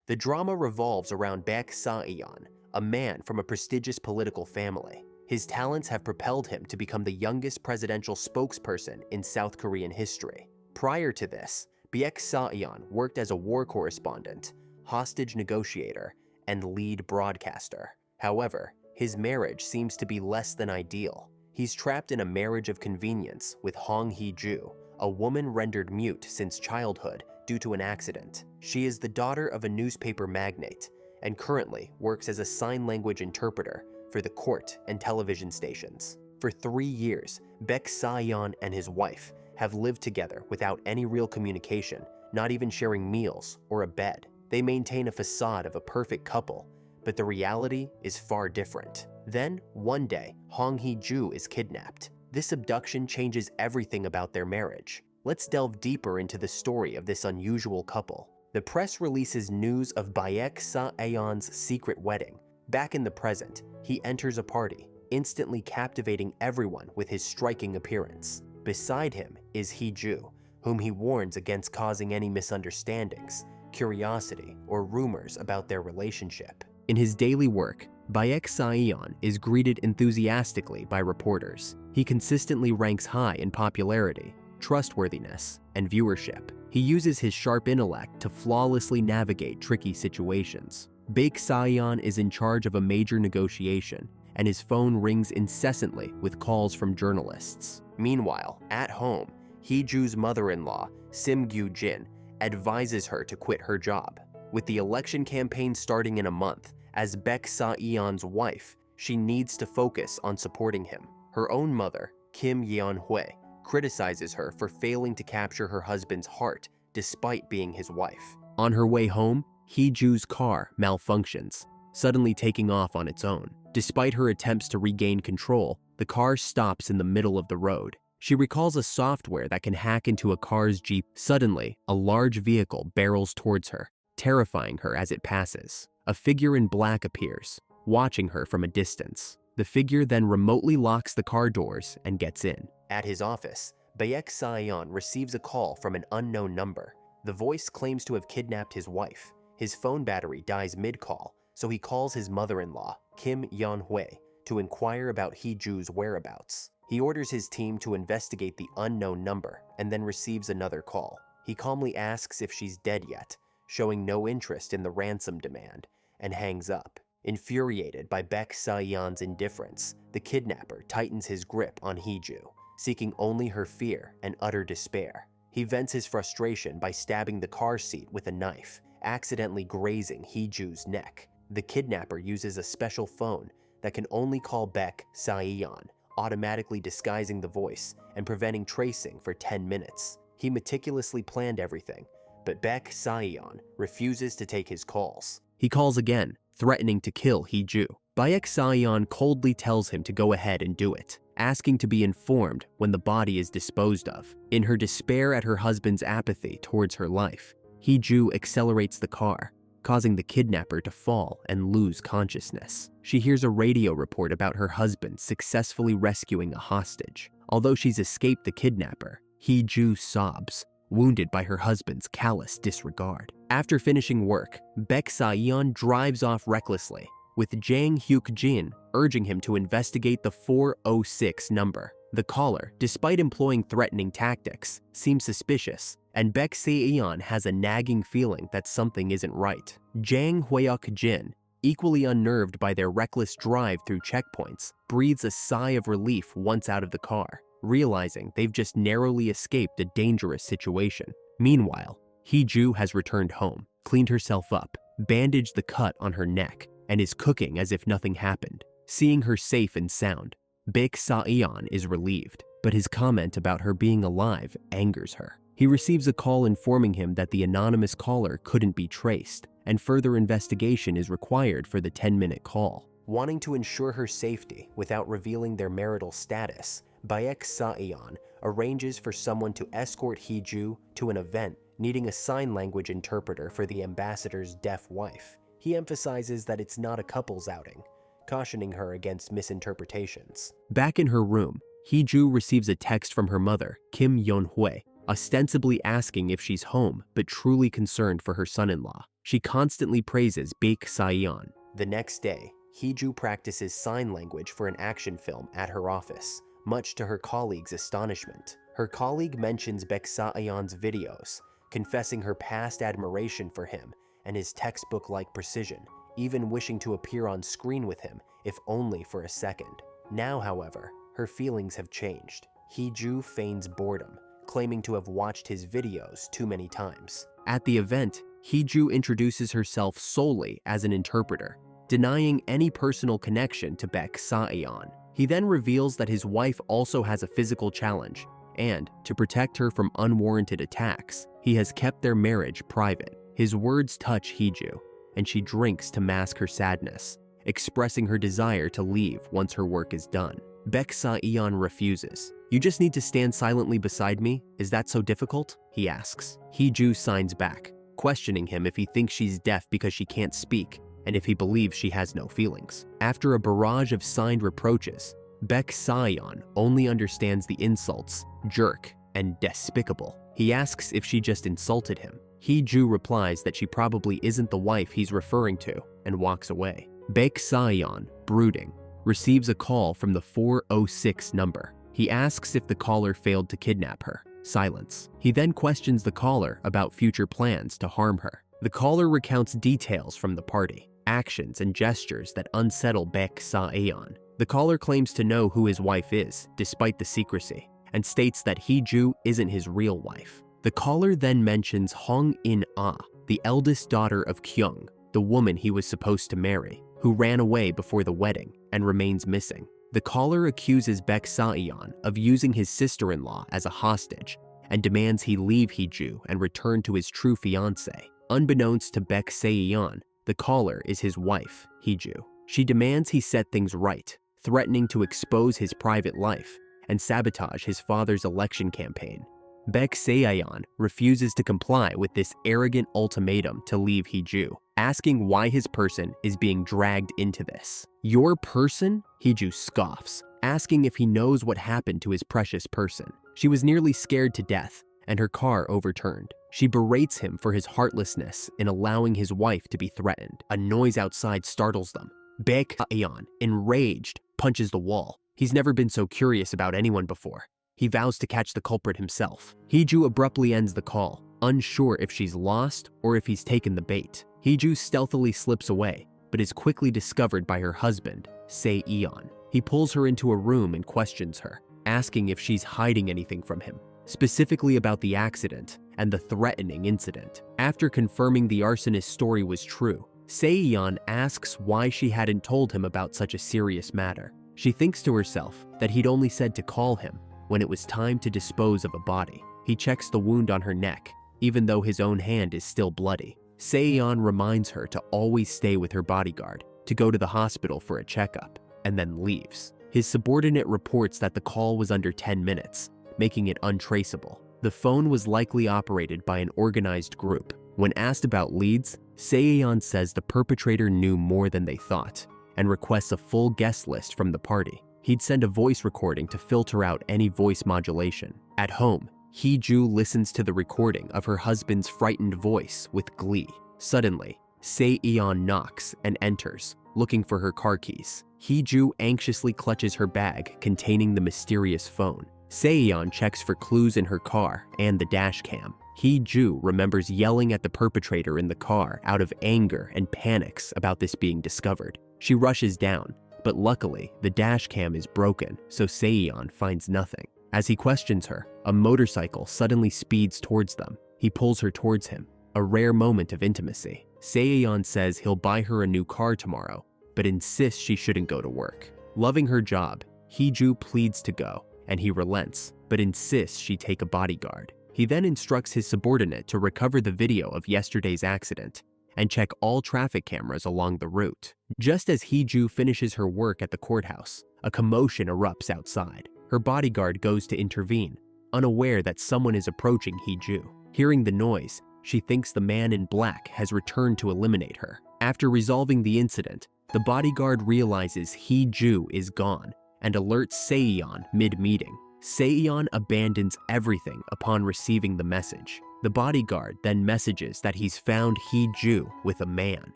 The drama revolves around Baek Sa-eon, a man from a prestigious political family. His talents have propelled him to become the youngest presidential spokesperson in South Korean history. Prior to this, Baek Sa-eon worked as a war correspondent, hostage negotiator, and lead broadcaster. However, his marriage seems to be less than ideal. He's trapped in a marriage of convenience with Hong Hee-ju, a woman rendered mute since childhood due to an accident. She is the daughter of a newspaper magnate and currently works as a sign language interpreter for the court and television stations. For 3 years, Baek Sa-eon and his wife have lived together without any real communication, not even sharing meals or a bed. They maintain a facade of a perfect couple, but the reality is far different. Then, one day, Hong Hee-ju is kidnapped. This abduction changes everything about their marriage. Let's delve deeper into the story of this unusual couple. The press releases news of Baek Sa-eon's secret wedding. Back in the present, he enters a party, instantly captivating everyone with his striking appearance. Beside him is Hee-ju, whom he warns against causing any misunderstandings, curiosity, or rumors about their relationship. In his daily work, Baek Sa-eon is greeted enthusiastically by reporters. He consistently ranks high in popularity, trustworthiness, and viewership. He uses his sharp intellect to flawlessly navigate tricky situations. Baek Sa-eon is in charge of a major negotiation, and his phone rings incessantly with calls from journalists. Meanwhile, at home, Hee-ju's mother-in-law, Sim Gyu-jin, advises her to quit her job. With the election campaign starting in a month, as Baek Sa-eon's wife, she needs to focus on supporting him. Her own mother, Kim Yeon-hwe, criticizes her for failing to capture her husband's heart despite being his wife. On her way home, Hee-ju's car malfunctions, suddenly taking off on its own. Despite her attempts to regain control, the car stops in the middle of the road. She recalls a software that can hack into a car's Jeep. Suddenly, a large vehicle barrels towards her, terrifying her as it passes. A figure in black appears, watching her from a distance. The figure then remotely locks the car doors and gets in. At his office, Baek Sa-eon receives a call from an unknown number. The voice claims to have kidnapped his wife. His phone battery dies mid-call, so he calls his mother-in-law, Kim Yeon-hwe, to inquire about Hee-ju's whereabouts. He orders his team to investigate the unknown number and then receives another call. He calmly asks if she's dead yet, showing no interest in the ransom demand, and hangs up. Infuriated by Baek Sa-eon's indifference, the kidnapper tightens his grip on Hee-ju, seeking only her fear and utter despair. He vents his frustration by stabbing the car seat with a knife, accidentally grazing Hee-ju's neck. The kidnapper uses a special phone that can only call Baek Sa-eon, automatically disguising the voice and preventing tracing for 10 minutes. He meticulously planned everything, but Baek Sa-eon refuses to take his calls. He calls again, threatening to kill Hee-ju. Baek Sa-eon coldly tells him to go ahead and do it, asking to be informed when the body is disposed of. In her despair at her husband's apathy towards her life, Hee-ju accelerates the car, causing the kidnapper to fall and lose consciousness. She hears a radio report about her husband successfully rescuing a hostage. Although she's escaped the kidnapper, Hee-ju sobs, wounded by her husband's callous disregard. After finishing work, Baek Sa-eon drives off recklessly, with Jang Hyuk-jin urging him to investigate the 406 number. The caller, despite employing threatening tactics, seems suspicious, and Baek Sa-eon has a nagging feeling that something isn't right. Jang Hyuk-jin, equally unnerved by their reckless drive through checkpoints, breathes a sigh of relief once out of the car, realizing they've just narrowly escaped a dangerous situation. Meanwhile, Hee-ju has returned home, cleaned herself up, bandaged the cut on her neck, and is cooking as if nothing happened. Seeing her safe and sound, Baek Sa-eon is relieved, but his comment about her being alive angers her. He receives a call informing him that the anonymous caller couldn't be traced, and further investigation is required for the 10-minute call. Wanting to ensure her safety without revealing their marital status, Baek Sa-eon arranges for someone to escort Hee-ju to an event needing a sign language interpreter for the ambassador's deaf wife. He emphasizes that it's not a couple's outing, cautioning her against misinterpretations. Back in her room, Hee-ju receives a text from her mother, Kim Yeon-hwe, ostensibly asking if she's home but truly concerned for her son-in-law. She constantly praises Baek Sa-yeon. The next day, Hee-ju practices sign language for an action film at her office, much to her colleague's astonishment. Her colleague mentions Baek Sa-yeon's videos, confessing her past admiration for him and his textbook-like precision, even wishing to appear on screen with him, if only for a second. Now, however, her feelings have changed. Hee-ju feigns boredom, claiming to have watched his videos too many times. At the event, Hee-ju introduces herself solely as an interpreter, denying any personal connection to Baek Sa-yeon. He then reveals that his wife also has a physical challenge, and, to protect her from unwarranted attacks, he has kept their marriage private. His words touch Hee-ju, and she drinks to mask her sadness, expressing her desire to leave once her work is done. Baek Sa-yeon refuses. "You just need to stand silently beside me? Is that so difficult?" he asks. Hee-ju signs back, questioning him if he thinks she's deaf because she can't speak, and if he believes she has no feelings. After a barrage of signed reproaches, Baek Sa-yeon only understands the insults, jerk, and despicable. He asks if she just insulted him. Hee-ju replies that she probably isn't the wife he's referring to, and walks away. Baek Sa-yeon, brooding, receives a call from the 406 number. He asks if the caller failed to kidnap her. Silence. He then questions the caller about future plans to harm her. The caller recounts details from the party, actions and gestures that unsettle Baek Sa-yeon. The caller claims to know who his wife is, despite the secrecy, and states that Hee-ju isn't his real wife. The caller then mentions Hong In-ah, the eldest daughter of Kyung, the woman he was supposed to marry, who ran away before the wedding and remains missing. The caller accuses Baek Sa-yeon of using his sister-in-law as a hostage and demands he leave Hee-ju and return to his true fiancée. Unbeknownst to Baek Sa-yeon, the caller is his wife, Hee-ju. She demands he set things right, threatening to expose his private life and sabotage his father's election campaign. Baek Sa-yeon refuses to comply with this arrogant ultimatum to leave Hee-ju, asking why his person is being dragged into this. "Your person?" Hee-ju scoffs, asking if he knows what happened to his precious person. She was nearly scared to death, and her car overturned. She berates him for his heartlessness in allowing his wife to be threatened. A noise outside startles them. Baek Sa-yeon, enraged, punches the wall. He's never been so curious about anyone before. He vows to catch the culprit himself. Hee-ju abruptly ends the call, unsure if she's lost or if he's taken the bait. Hee-ju stealthily slips away, but is quickly discovered by her husband, Se-yeon. He pulls her into a room and questions her, asking if she's hiding anything from him, specifically about the accident and the threatening incident. After confirming the arsonist's story was true, Se-yeon asks why she hadn't told him about such a serious matter. She thinks to herself that he'd only said to call him when it was time to dispose of a body. He checks the wound on her neck, even though his own hand is still bloody. Se-yeon reminds her to always stay with her bodyguard, to go to the hospital for a checkup, and then leaves. His subordinate reports that the call was under 10 minutes, making it untraceable. The phone was likely operated by an organized group. When asked about leads, Se-yeon says the perpetrator knew more than they thought, and requests a full guest list from the party. He'd send a voice recording to filter out any voice modulation. At home, Hee-ju listens to the recording of her husband's frightened voice with glee. Suddenly, Se-yeon knocks and enters, looking for her car keys. Hee-ju anxiously clutches her bag containing the mysterious phone. Se-yeon checks for clues in her car and the dash cam. Hee-ju remembers yelling at the perpetrator in the car out of anger and panics about this being discovered. She rushes down, but luckily the dash cam is broken, so Se-yeon finds nothing. As he questions her, a motorcycle suddenly speeds towards them. He pulls her towards him, a rare moment of intimacy. Se-yeon says he'll buy her a new car tomorrow, but insists she shouldn't go to work. Loving her job, Hee-ju pleads to go, and he relents, but insists she take a bodyguard. He then instructs his subordinate to recover the video of yesterday's accident and check all traffic cameras along the route. Just as Hee-ju finishes her work at the courthouse, a commotion erupts outside. Her bodyguard goes to intervene, unaware that someone is approaching Hee-ju. Hearing the noise, she thinks the man in black has returned to eliminate her. After resolving the incident, the bodyguard realizes Hee-ju is gone and alerts Se-yeon mid-meeting. Se-yeon abandons everything upon receiving the message. The bodyguard then messages that he's found Hee-ju with a man.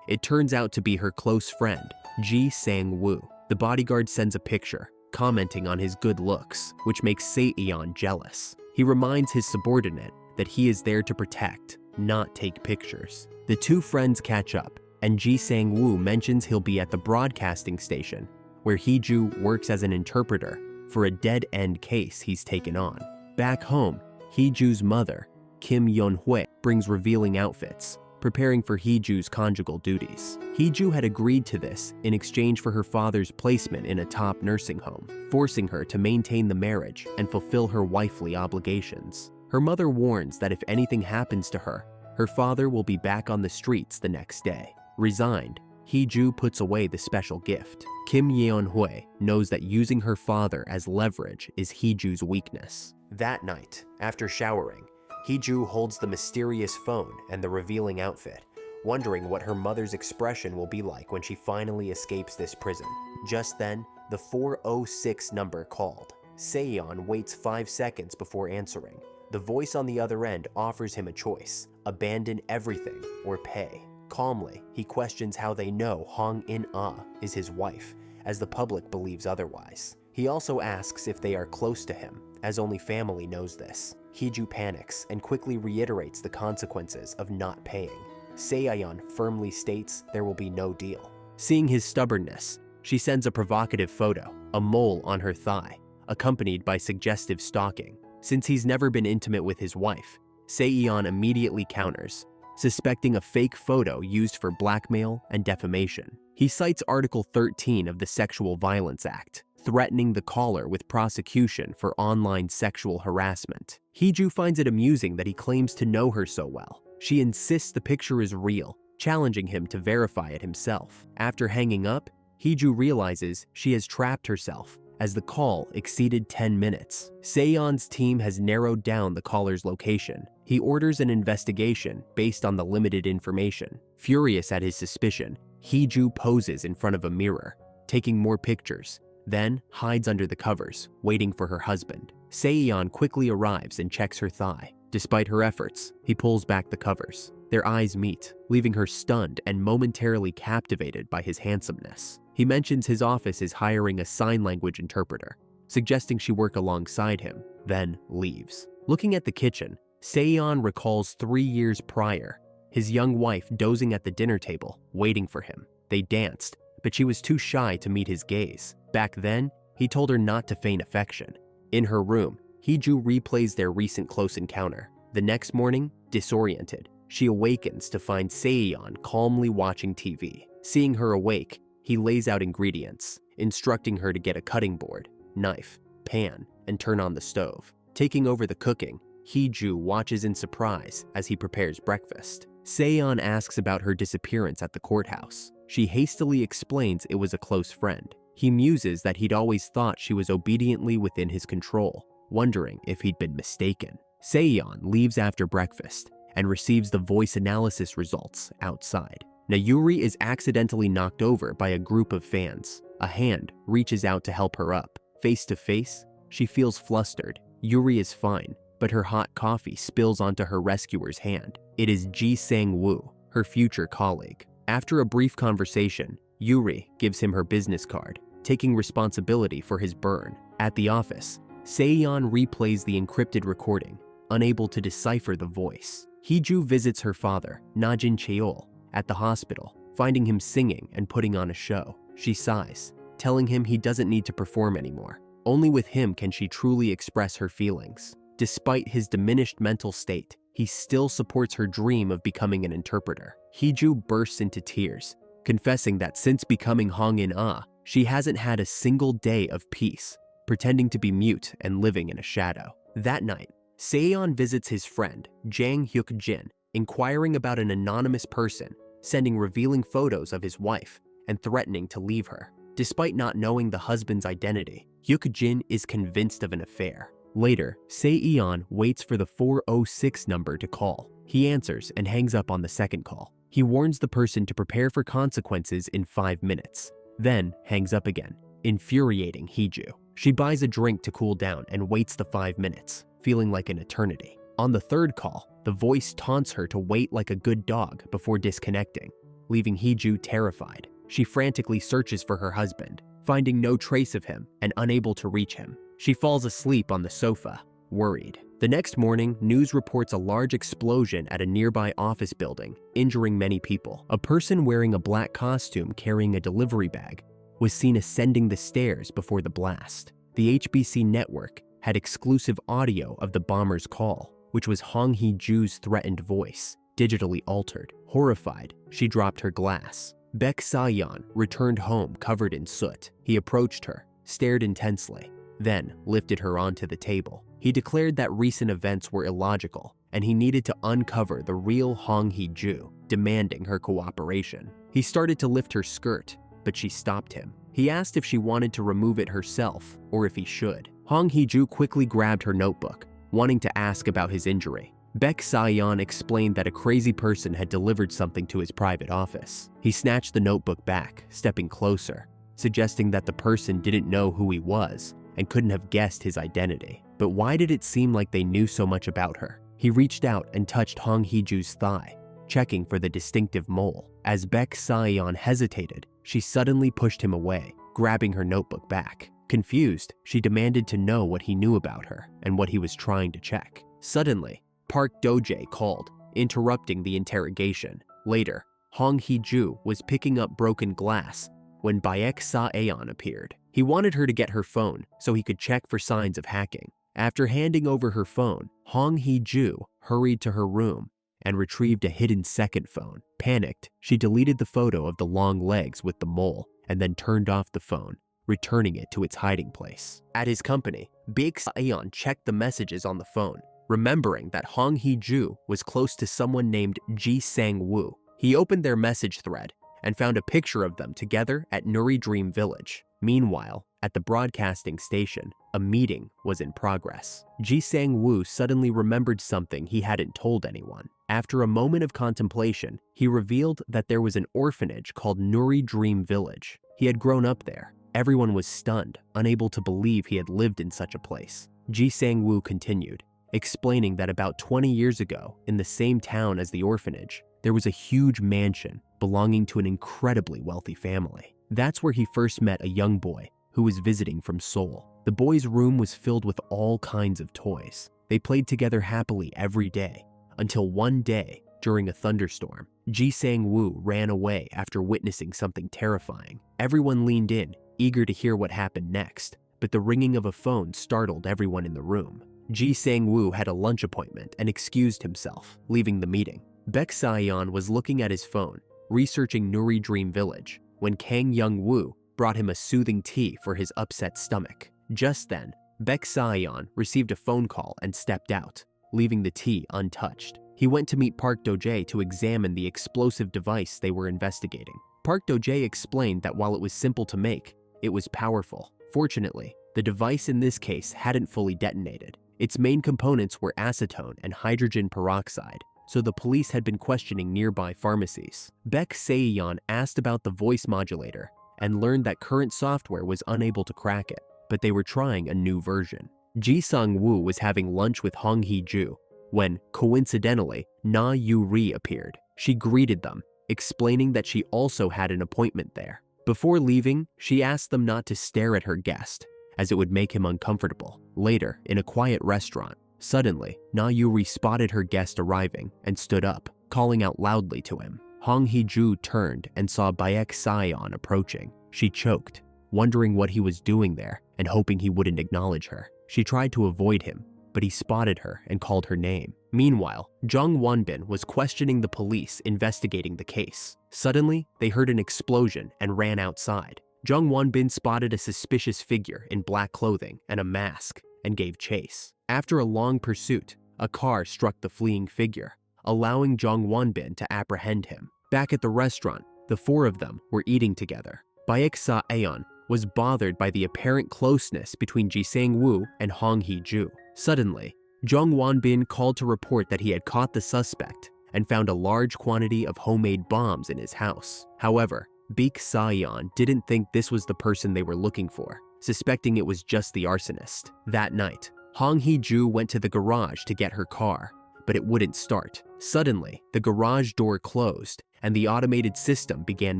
It turns out to be her close friend, Ji Sang-woo. The bodyguard sends a picture, commenting on his good looks, which makes Se-yeon jealous. He reminds his subordinate that he is there to protect, not take pictures. The two friends catch up, and Ji Sang-woo mentions he'll be at the broadcasting station, where Hee-ju works as an interpreter for a dead-end case he's taken on. Back home, Hee-ju's mother, Kim Yeon-hui, brings revealing outfits, preparing for Hee-ju's conjugal duties. Hee-ju had agreed to this in exchange for her father's placement in a top nursing home, forcing her to maintain the marriage and fulfill her wifely obligations. Her mother warns that if anything happens to her, her father will be back on the streets the next day. Resigned, Hee-ju puts away the special gift. Kim Yeon-hui knows that using her father as leverage is Hee-ju's weakness. That night, after showering, Hee-ju holds the mysterious phone and the revealing outfit, wondering what her mother's expression will be like when she finally escapes this prison. Just then, the 406 number called. Se-yeon waits 5 seconds before answering. The voice on the other end offers him a choice: abandon everything or pay. Calmly, he questions how they know Hong In-ah is his wife, as the public believes otherwise. He also asks if they are close to him, as only family knows this. Hee-ju panics and quickly reiterates the consequences of not paying. Se-yeon firmly states there will be no deal. Seeing his stubbornness, she sends a provocative photo, a mole on her thigh, accompanied by suggestive stalking. Since he's never been intimate with his wife, Se-yeon immediately counters, suspecting a fake photo used for blackmail and defamation. He cites Article 13 of the Sexual Violence Act, threatening the caller with prosecution for online sexual harassment. Hee-ju finds it amusing that he claims to know her so well. She insists the picture is real, challenging him to verify it himself. After hanging up, Hee-ju realizes she has trapped herself, as the call exceeded 10 minutes. Se-yeon's team has narrowed down the caller's location. He orders an investigation based on the limited information. Furious at his suspicion, Hee-ju poses in front of a mirror, taking more pictures, then hides under the covers, waiting for her husband. Se-yeon quickly arrives and checks her thigh. Despite her efforts, he pulls back the covers. Their eyes meet, leaving her stunned and momentarily captivated by his handsomeness. He mentions his office is hiring a sign language interpreter, suggesting she work alongside him, then leaves. Looking at the kitchen, Se-yeon recalls 3 years prior, his young wife dozing at the dinner table, waiting for him. They danced, but she was too shy to meet his gaze. Back then, he told her not to feign affection. In her room, Hee-ju replays their recent close encounter. The next morning, disoriented, she awakens to find Se-yeon calmly watching TV. Seeing her awake, he lays out ingredients, instructing her to get a cutting board, knife, pan, and turn on the stove. Taking over the cooking, Hee-ju watches in surprise as he prepares breakfast. Se-yeon asks about her disappearance at the courthouse. She hastily explains it was a close friend. He muses that he'd always thought she was obediently within his control, wondering if he'd been mistaken. Se-yeon leaves after breakfast and receives the voice analysis results outside. Nayuri is accidentally knocked over by a group of fans. A hand reaches out to help her up. Face to face, she feels flustered. Yuri is fine, but her hot coffee spills onto her rescuer's hand. It is Ji Sang-woo, her future colleague. After a brief conversation, Yuri gives him her business card, taking responsibility for his burn. At the office, Se-yeon replays the encrypted recording, unable to decipher the voice. Hee-ju visits her father, Najin Cheol, at the hospital, finding him singing and putting on a show. She sighs, telling him he doesn't need to perform anymore. Only with him can she truly express her feelings. Despite his diminished mental state, he still supports her dream of becoming an interpreter. Hee-ju bursts into tears, confessing that since becoming Hong In-ah, she hasn't had a single day of peace, pretending to be mute and living in a shadow. That night, Se-yeon visits his friend, Jang Hyuk-jin, inquiring about an anonymous person, sending revealing photos of his wife and threatening to leave her. Despite not knowing the husband's identity, Hyuk-jin is convinced of an affair. Later, Se-yeon waits for the 406 number to call. He answers and hangs up on the second call. He warns the person to prepare for consequences in 5 minutes, then hangs up again, infuriating Hee-ju. She buys a drink to cool down and waits the 5 minutes, feeling like an eternity. On the third call, The voice taunts her to wait like a good dog before disconnecting, leaving Hee-ju terrified. She frantically searches for her husband, finding no trace of him and unable to reach him. She falls asleep on the sofa, worried. The next morning, news reports a large explosion at a nearby office building, injuring many people. A person wearing a black costume carrying a delivery bag was seen ascending the stairs before the blast. The HBC network had exclusive audio of the bomber's call, which was Hong Hee-ju's threatened voice, digitally altered. Horrified, she dropped her glass. Baek Sa-yeon returned home covered in soot. He approached her, stared intensely, then lifted her onto the table. He declared that recent events were illogical, and he needed to uncover the real Hong Hee-ju, demanding her cooperation. He started to lift her skirt, but she stopped him. He asked if she wanted to remove it herself, or if he should. Hong Hee-ju quickly grabbed her notebook, wanting to ask about his injury. Baek Sa-yeon explained that a crazy person had delivered something to his private office. He snatched the notebook back, stepping closer, suggesting that the person didn't know who he was and couldn't have guessed his identity. But why did it seem like they knew so much about her? He reached out and touched Hong Hee-ju's thigh, checking for the distinctive mole. As Baek Sa-yeon hesitated, she suddenly pushed him away, grabbing her notebook back. Confused, she demanded to know what he knew about her and what he was trying to check. Suddenly, Park Do-jae called, interrupting the interrogation. Later, Hong Hee-ju was picking up broken glass when Baek Sa-yeon appeared. He wanted her to get her phone so he could check for signs of hacking. After handing over her phone, Hong Hee-ju hurried to her room and retrieved a hidden second phone. Panicked, she deleted the photo of the long legs with the mole and then turned off the phone, returning it to its hiding place. At his company, Baek Sa-yeon checked the messages on the phone, remembering that Hong Hee-ju was close to someone named Ji Sang-woo. He opened their message thread and found a picture of them together at Nuri Dream Village. Meanwhile, at the broadcasting station, a meeting was in progress. Ji Sang-woo suddenly remembered something he hadn't told anyone. After a moment of contemplation, he revealed that there was an orphanage called Nuri Dream Village. He had grown up there. Everyone was stunned, unable to believe he had lived in such a place. Ji Sang-woo continued, explaining that about 20 years ago, in the same town as the orphanage, there was a huge mansion belonging to an incredibly wealthy family. That's where he first met a young boy who was visiting from Seoul. The boy's room was filled with all kinds of toys. They played together happily every day, until one day, during a thunderstorm, Ji Sang-woo ran away after witnessing something terrifying. Everyone leaned in, eager to hear what happened next, but the ringing of a phone startled everyone in the room. Ji Sang-woo had a lunch appointment and excused himself, leaving the meeting. Baek Sa-yeon was looking at his phone, researching Nuri Dream Village, when Kang Young-woo brought him a soothing tea for his upset stomach. Just then, Baek Sa-yeon received a phone call and stepped out, leaving the tea untouched. He went to meet Park Do-jae to examine the explosive device they were investigating. Park Do-jae explained that while it was simple to make, it was powerful. Fortunately, the device in this case hadn't fully detonated. Its main components were acetone and hydrogen peroxide, so the police had been questioning nearby pharmacies. Baek Sa-yeon asked about the voice modulator and learned that current software was unable to crack it, but they were trying a new version. Ji Sang-woo was having lunch with Hong Hee-ju when, coincidentally, Na Yu-ri appeared. She greeted them, explaining that she also had an appointment there. Before leaving, she asked them not to stare at her guest, as it would make him uncomfortable. Later, in a quiet restaurant, suddenly, Na Yu-ri spotted her guest arriving and stood up, calling out loudly to him. Hong Hee-ju turned and saw Baek Sa-yeon approaching. She choked, wondering what he was doing there and hoping he wouldn't acknowledge her. She tried to avoid him, but he spotted her and called her name. Meanwhile, Jung Won-bin was questioning the police investigating the case. Suddenly, they heard an explosion and ran outside. Jung Won-bin spotted a suspicious figure in black clothing and a mask and gave chase. After a long pursuit, a car struck the fleeing figure, allowing Jung Won-bin to apprehend him. Back at the restaurant, the four of them were eating together. Baek Sa-yeon was bothered by the apparent closeness between Ji Sang-woo and Hong Hee-ju. Suddenly, Jung Won-bin called to report that he had caught the suspect and found a large quantity of homemade bombs in his house. However, Baek Sa-yeon didn't think this was the person they were looking for, suspecting it was just the arsonist. That night, Hong Hee-ju went to the garage to get her car, but it wouldn't start. Suddenly, the garage door closed, and the automated system began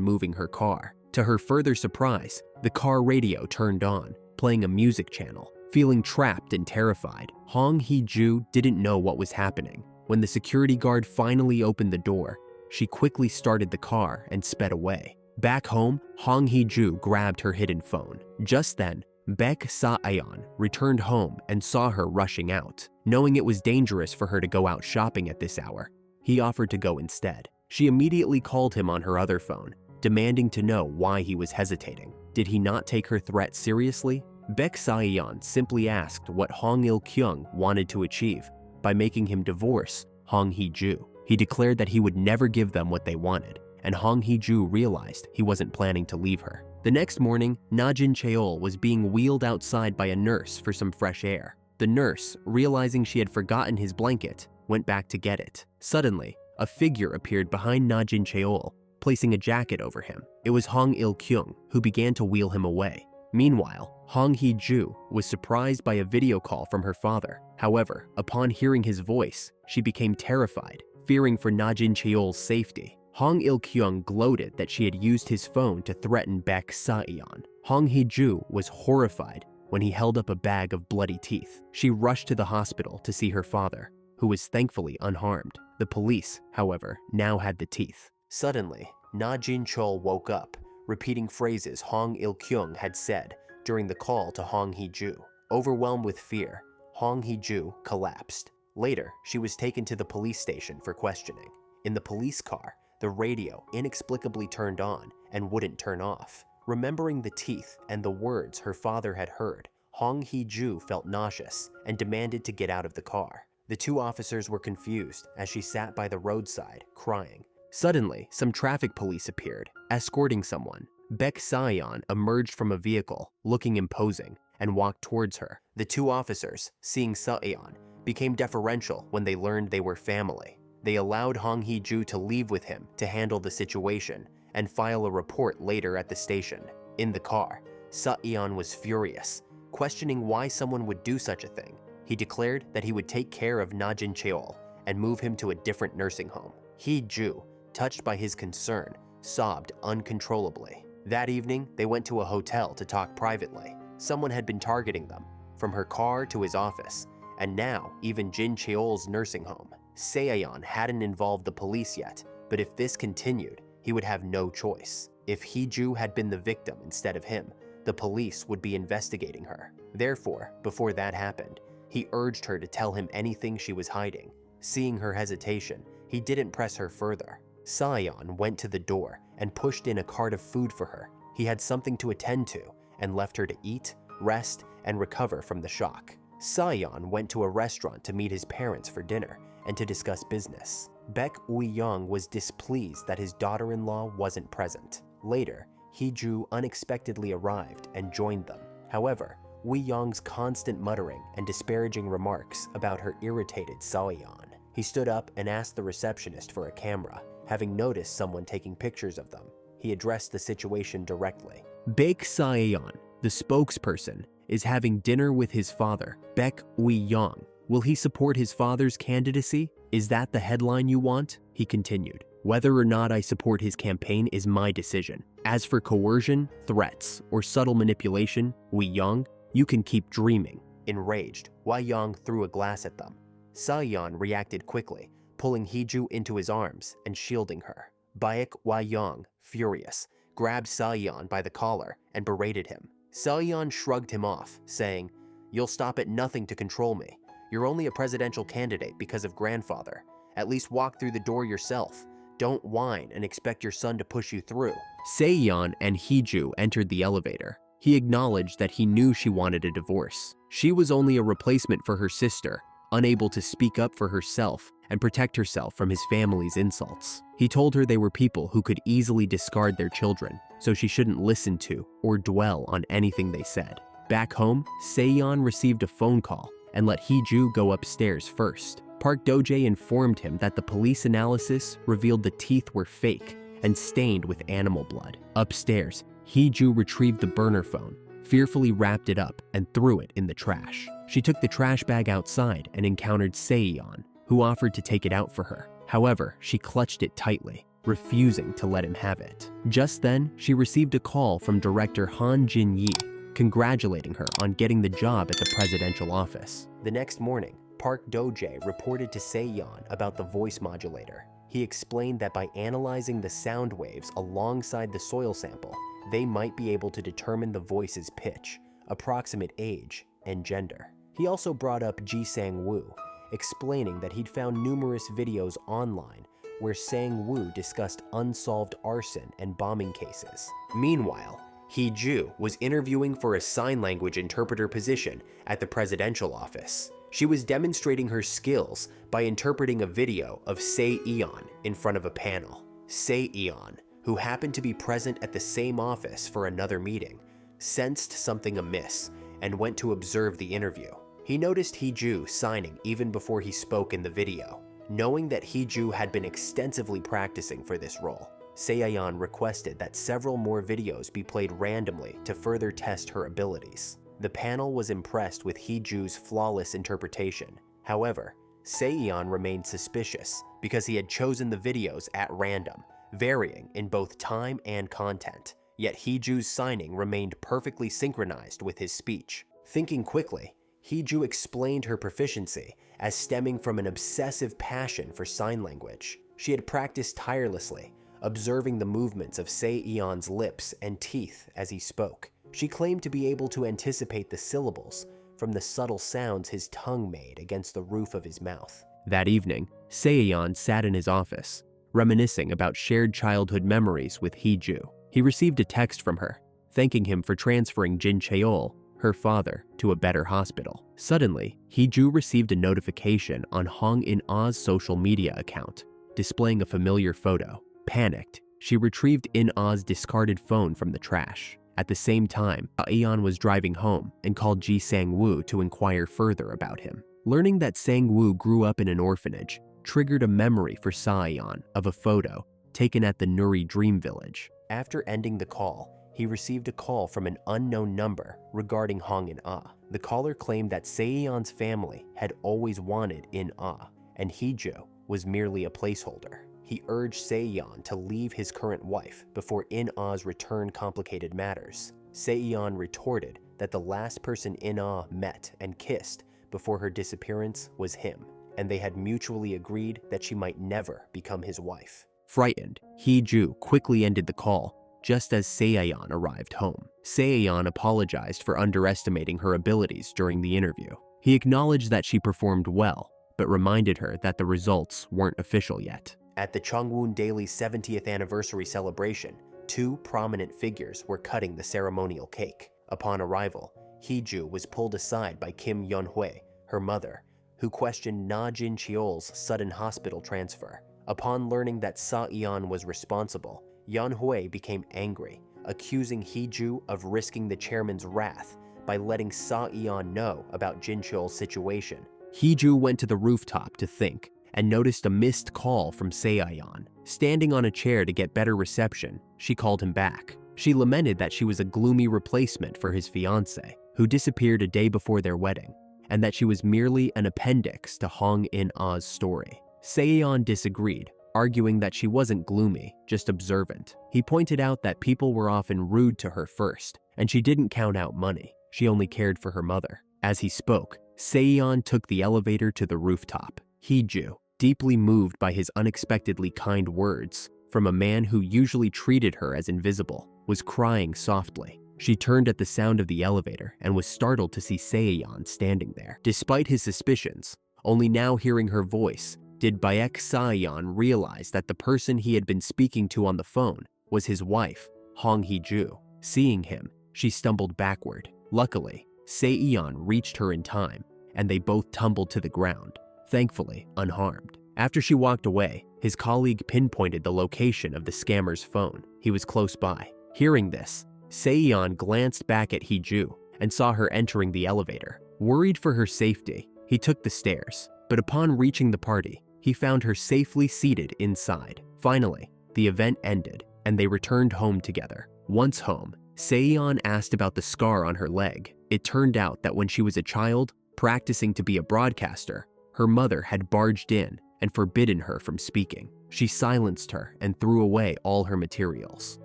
moving her car. To her further surprise, the car radio turned on, playing a music channel. Feeling trapped and terrified, Hong Hee-ju didn't know what was happening. When the security guard finally opened the door, she quickly started the car and sped away. Back home, Hong Hee-ju grabbed her hidden phone. Just then, Baek Sa-ayon returned home and saw her rushing out. Knowing it was dangerous for her to go out shopping at this hour, he offered to go instead. She immediately called him on her other phone, demanding to know why he was hesitating. Did he not take her threat seriously? Baek Sa-ayon simply asked what Hong Il-kyung wanted to achieve by making him divorce Hong Hee-ju. He declared that he would never give them what they wanted, and Hong Hee-ju realized he wasn't planning to leave her. The next morning, Na-jin Cheol was being wheeled outside by a nurse for some fresh air. The nurse, realizing she had forgotten his blanket, went back to get it. Suddenly, a figure appeared behind Na-jin Cheol, placing a jacket over him. It was Hong Il-kyung, who began to wheel him away. Meanwhile, Hong Hee-ju was surprised by a video call from her father. However, upon hearing his voice, she became terrified, fearing for Na-jin Cheol's safety. Hong Il-kyung gloated that she had used his phone to threaten Baek Sa-ayon. Hong Hee-ju was horrified when he held up a bag of bloody teeth. She rushed to the hospital to see her father, who was thankfully unharmed. The police, however, now had the teeth. Suddenly, Na-jin Cheol woke up, repeating phrases Hong Il-kyung had said during the call to Hong Hee-ju. Overwhelmed with fear, Hong Hee-ju collapsed. Later, she was taken to the police station for questioning. In the police car, the radio inexplicably turned on and wouldn't turn off. Remembering the teeth and the words her father had heard, Hong Hee-ju felt nauseous and demanded to get out of the car. The two officers were confused as she sat by the roadside, crying. Suddenly, some traffic police appeared, escorting someone. Baek Sa-ayon emerged from a vehicle, looking imposing, and walked towards her. The two officers, seeing Sa-ayon, became deferential when they learned they were family. They allowed Hong Hee-ju to leave with him to handle the situation and file a report later at the station. In the car, Sa-ayon was furious, questioning why someone would do such a thing. He declared that he would take care of Na-jin Cheol and move him to a different nursing home. Hee-ju, touched by his concern, sobbed uncontrollably. That evening, they went to a hotel to talk privately. Someone had been targeting them, from her car to his office, and now even Jin Cheol's nursing home. Se-ayon hadn't involved the police yet, but if this continued, he would have no choice. If Hee-ju had been the victim instead of him, the police would be investigating her. Therefore, before that happened, he urged her to tell him anything she was hiding. Seeing her hesitation, he didn't press her further. Sa-ayon went to the door and pushed in a cart of food for her. He had something to attend to and left her to eat, rest, and recover from the shock. Sa-ayon went to a restaurant to meet his parents for dinner and to discuss business. Baek Woo-young was displeased that his daughter-in-law wasn't present. Later, Hee-ju unexpectedly arrived and joined them. However, Woo-young's constant muttering and disparaging remarks about her irritated Sa-ayon. He stood up and asked the receptionist for a camera, having noticed someone taking pictures of them. He addressed the situation directly. Baek Sa-ayon, the spokesperson, is having dinner with his father, Baek Woo-young. Will he support his father's candidacy? Is that the headline you want? He continued. Whether or not I support his campaign is my decision. As for coercion, threats, or subtle manipulation, Woo-young, you can keep dreaming. Enraged, Woo-young threw a glass at them. Sa-ayon reacted quickly, pulling Hee-ju into his arms and shielding her. Baek Woo-young, furious, grabbed Sa-ayon by the collar and berated him. Sa-ayon shrugged him off, saying, "You'll stop at nothing to control me. You're only a presidential candidate because of grandfather. At least walk through the door yourself. Don't whine and expect your son to push you through." Se-ayon and Hee-ju entered the elevator. He acknowledged that he knew she wanted a divorce. She was only a replacement for her sister, unable to speak up for herself and protect herself from his family's insults. He told her they were people who could easily discard their children, so she shouldn't listen to or dwell on anything they said. Back home, Se-ayon received a phone call and let Hee-ju go upstairs first. Park Do-jae informed him that the police analysis revealed the teeth were fake and stained with animal blood. Upstairs, Hee-ju retrieved the burner phone, fearfully wrapped it up, and threw it in the trash. She took the trash bag outside and encountered Se-ayon. who offered to take it out for her. However, she clutched it tightly, refusing to let him have it. Just then, she received a call from director Han Jin-yi, congratulating her on getting the job at the presidential office. The next morning, Park Do-jae reported to Se-yeon about the voice modulator. He explained that by analyzing the sound waves alongside the soil sample, they might be able to determine the voice's pitch, approximate age, and gender. He also brought up Ji Sang-woo, explaining that he'd found numerous videos online where Sang-woo discussed unsolved arson and bombing cases. Meanwhile, Hee-ju was interviewing for a sign language interpreter position at the presidential office. She was demonstrating her skills by interpreting a video of Se-yeon in front of a panel. Se-yeon, who happened to be present at the same office for another meeting, sensed something amiss and went to observe the interview. He noticed Hee-ju signing even before he spoke in the video. Knowing that Hee-ju had been extensively practicing for this role, Se-yeon requested that several more videos be played randomly to further test her abilities. The panel was impressed with Hee-ju's flawless interpretation. However, Se-yeon remained suspicious because he had chosen the videos at random, varying in both time and content. Yet Hee-ju's signing remained perfectly synchronized with his speech. Thinking quickly, Hee-ju explained her proficiency as stemming from an obsessive passion for sign language. She had practiced tirelessly, observing the movements of Se-yeon's lips and teeth as he spoke. She claimed to be able to anticipate the syllables from the subtle sounds his tongue made against the roof of his mouth. That evening, Se-yeon sat in his office, reminiscing about shared childhood memories with Hee-ju. He received a text from her, thanking him for transferring Jin Cheol, her father, to a better hospital. Suddenly, Hee-ju received a notification on Hong In-ah's social media account, displaying a familiar photo. Panicked, she retrieved In-ah's discarded phone from the trash. At the same time, Se-yeon was driving home and called Ji Sang-woo to inquire further about him. Learning that Sang-woo grew up in an orphanage triggered a memory for Se-yeon of a photo taken at the Nuri Dream Village. After ending the call, he received a call from an unknown number regarding Hong In-ah. The caller claimed that Se-yeon's family had always wanted In-ah, and Hee-ju was merely a placeholder. He urged Se-yeon to leave his current wife before In-ah's return complicated matters. Se-yeon retorted that the last person In-ah met and kissed before her disappearance was him, and they had mutually agreed that she might never become his wife. Frightened, Hee-ju quickly ended the call just as Se-yeon arrived home. Se-yeon apologized for underestimating her abilities during the interview. He acknowledged that she performed well, but reminded her that the results weren't official yet. At the Chungwoon Daily's 70th anniversary celebration, two prominent figures were cutting the ceremonial cake. Upon arrival, Hee-ju was pulled aside by Kim Yeon-hwae, her mother, who questioned Na Jin-cheol's sudden hospital transfer. Upon learning that Se-yeon was responsible, Yeon-hwae became angry, accusing Hee-ju of risking the chairman's wrath by letting Se-yeon know about Jin-cheol's situation. Hee-ju went to the rooftop to think and noticed a missed call from Se-yeon. Standing on a chair to get better reception, she called him back. She lamented that she was a gloomy replacement for his fiancé, who disappeared a day before their wedding, and that she was merely an appendix to Hong In-ah's story. Se-yeon disagreed, arguing that she wasn't gloomy, just observant. He pointed out that people were often rude to her first, and she didn't count out money. She only cared for her mother. As he spoke, Se-yeon took the elevator to the rooftop. Hee-ju, deeply moved by his unexpectedly kind words from a man who usually treated her as invisible, was crying softly. She turned at the sound of the elevator and was startled to see Se-yeon standing there. Despite his suspicions, only now hearing her voice did Baek Se-yeon realize that the person he had been speaking to on the phone was his wife, Hong Hee-ju. Seeing him, she stumbled backward. Luckily, Se-yeon reached her in time, and they both tumbled to the ground, thankfully unharmed. After she walked away, his colleague pinpointed the location of the scammer's phone. He was close by. Hearing this, Se-yeon glanced back at Hee-ju and saw her entering the elevator. Worried for her safety, he took the stairs, but upon reaching the party, he found her safely seated inside. Finally, the event ended, and they returned home together. Once home, Se-yeon asked about the scar on her leg. It turned out that when she was a child, practicing to be a broadcaster, Her mother had barged in and forbidden her from speaking. She silenced her and threw away all her materials.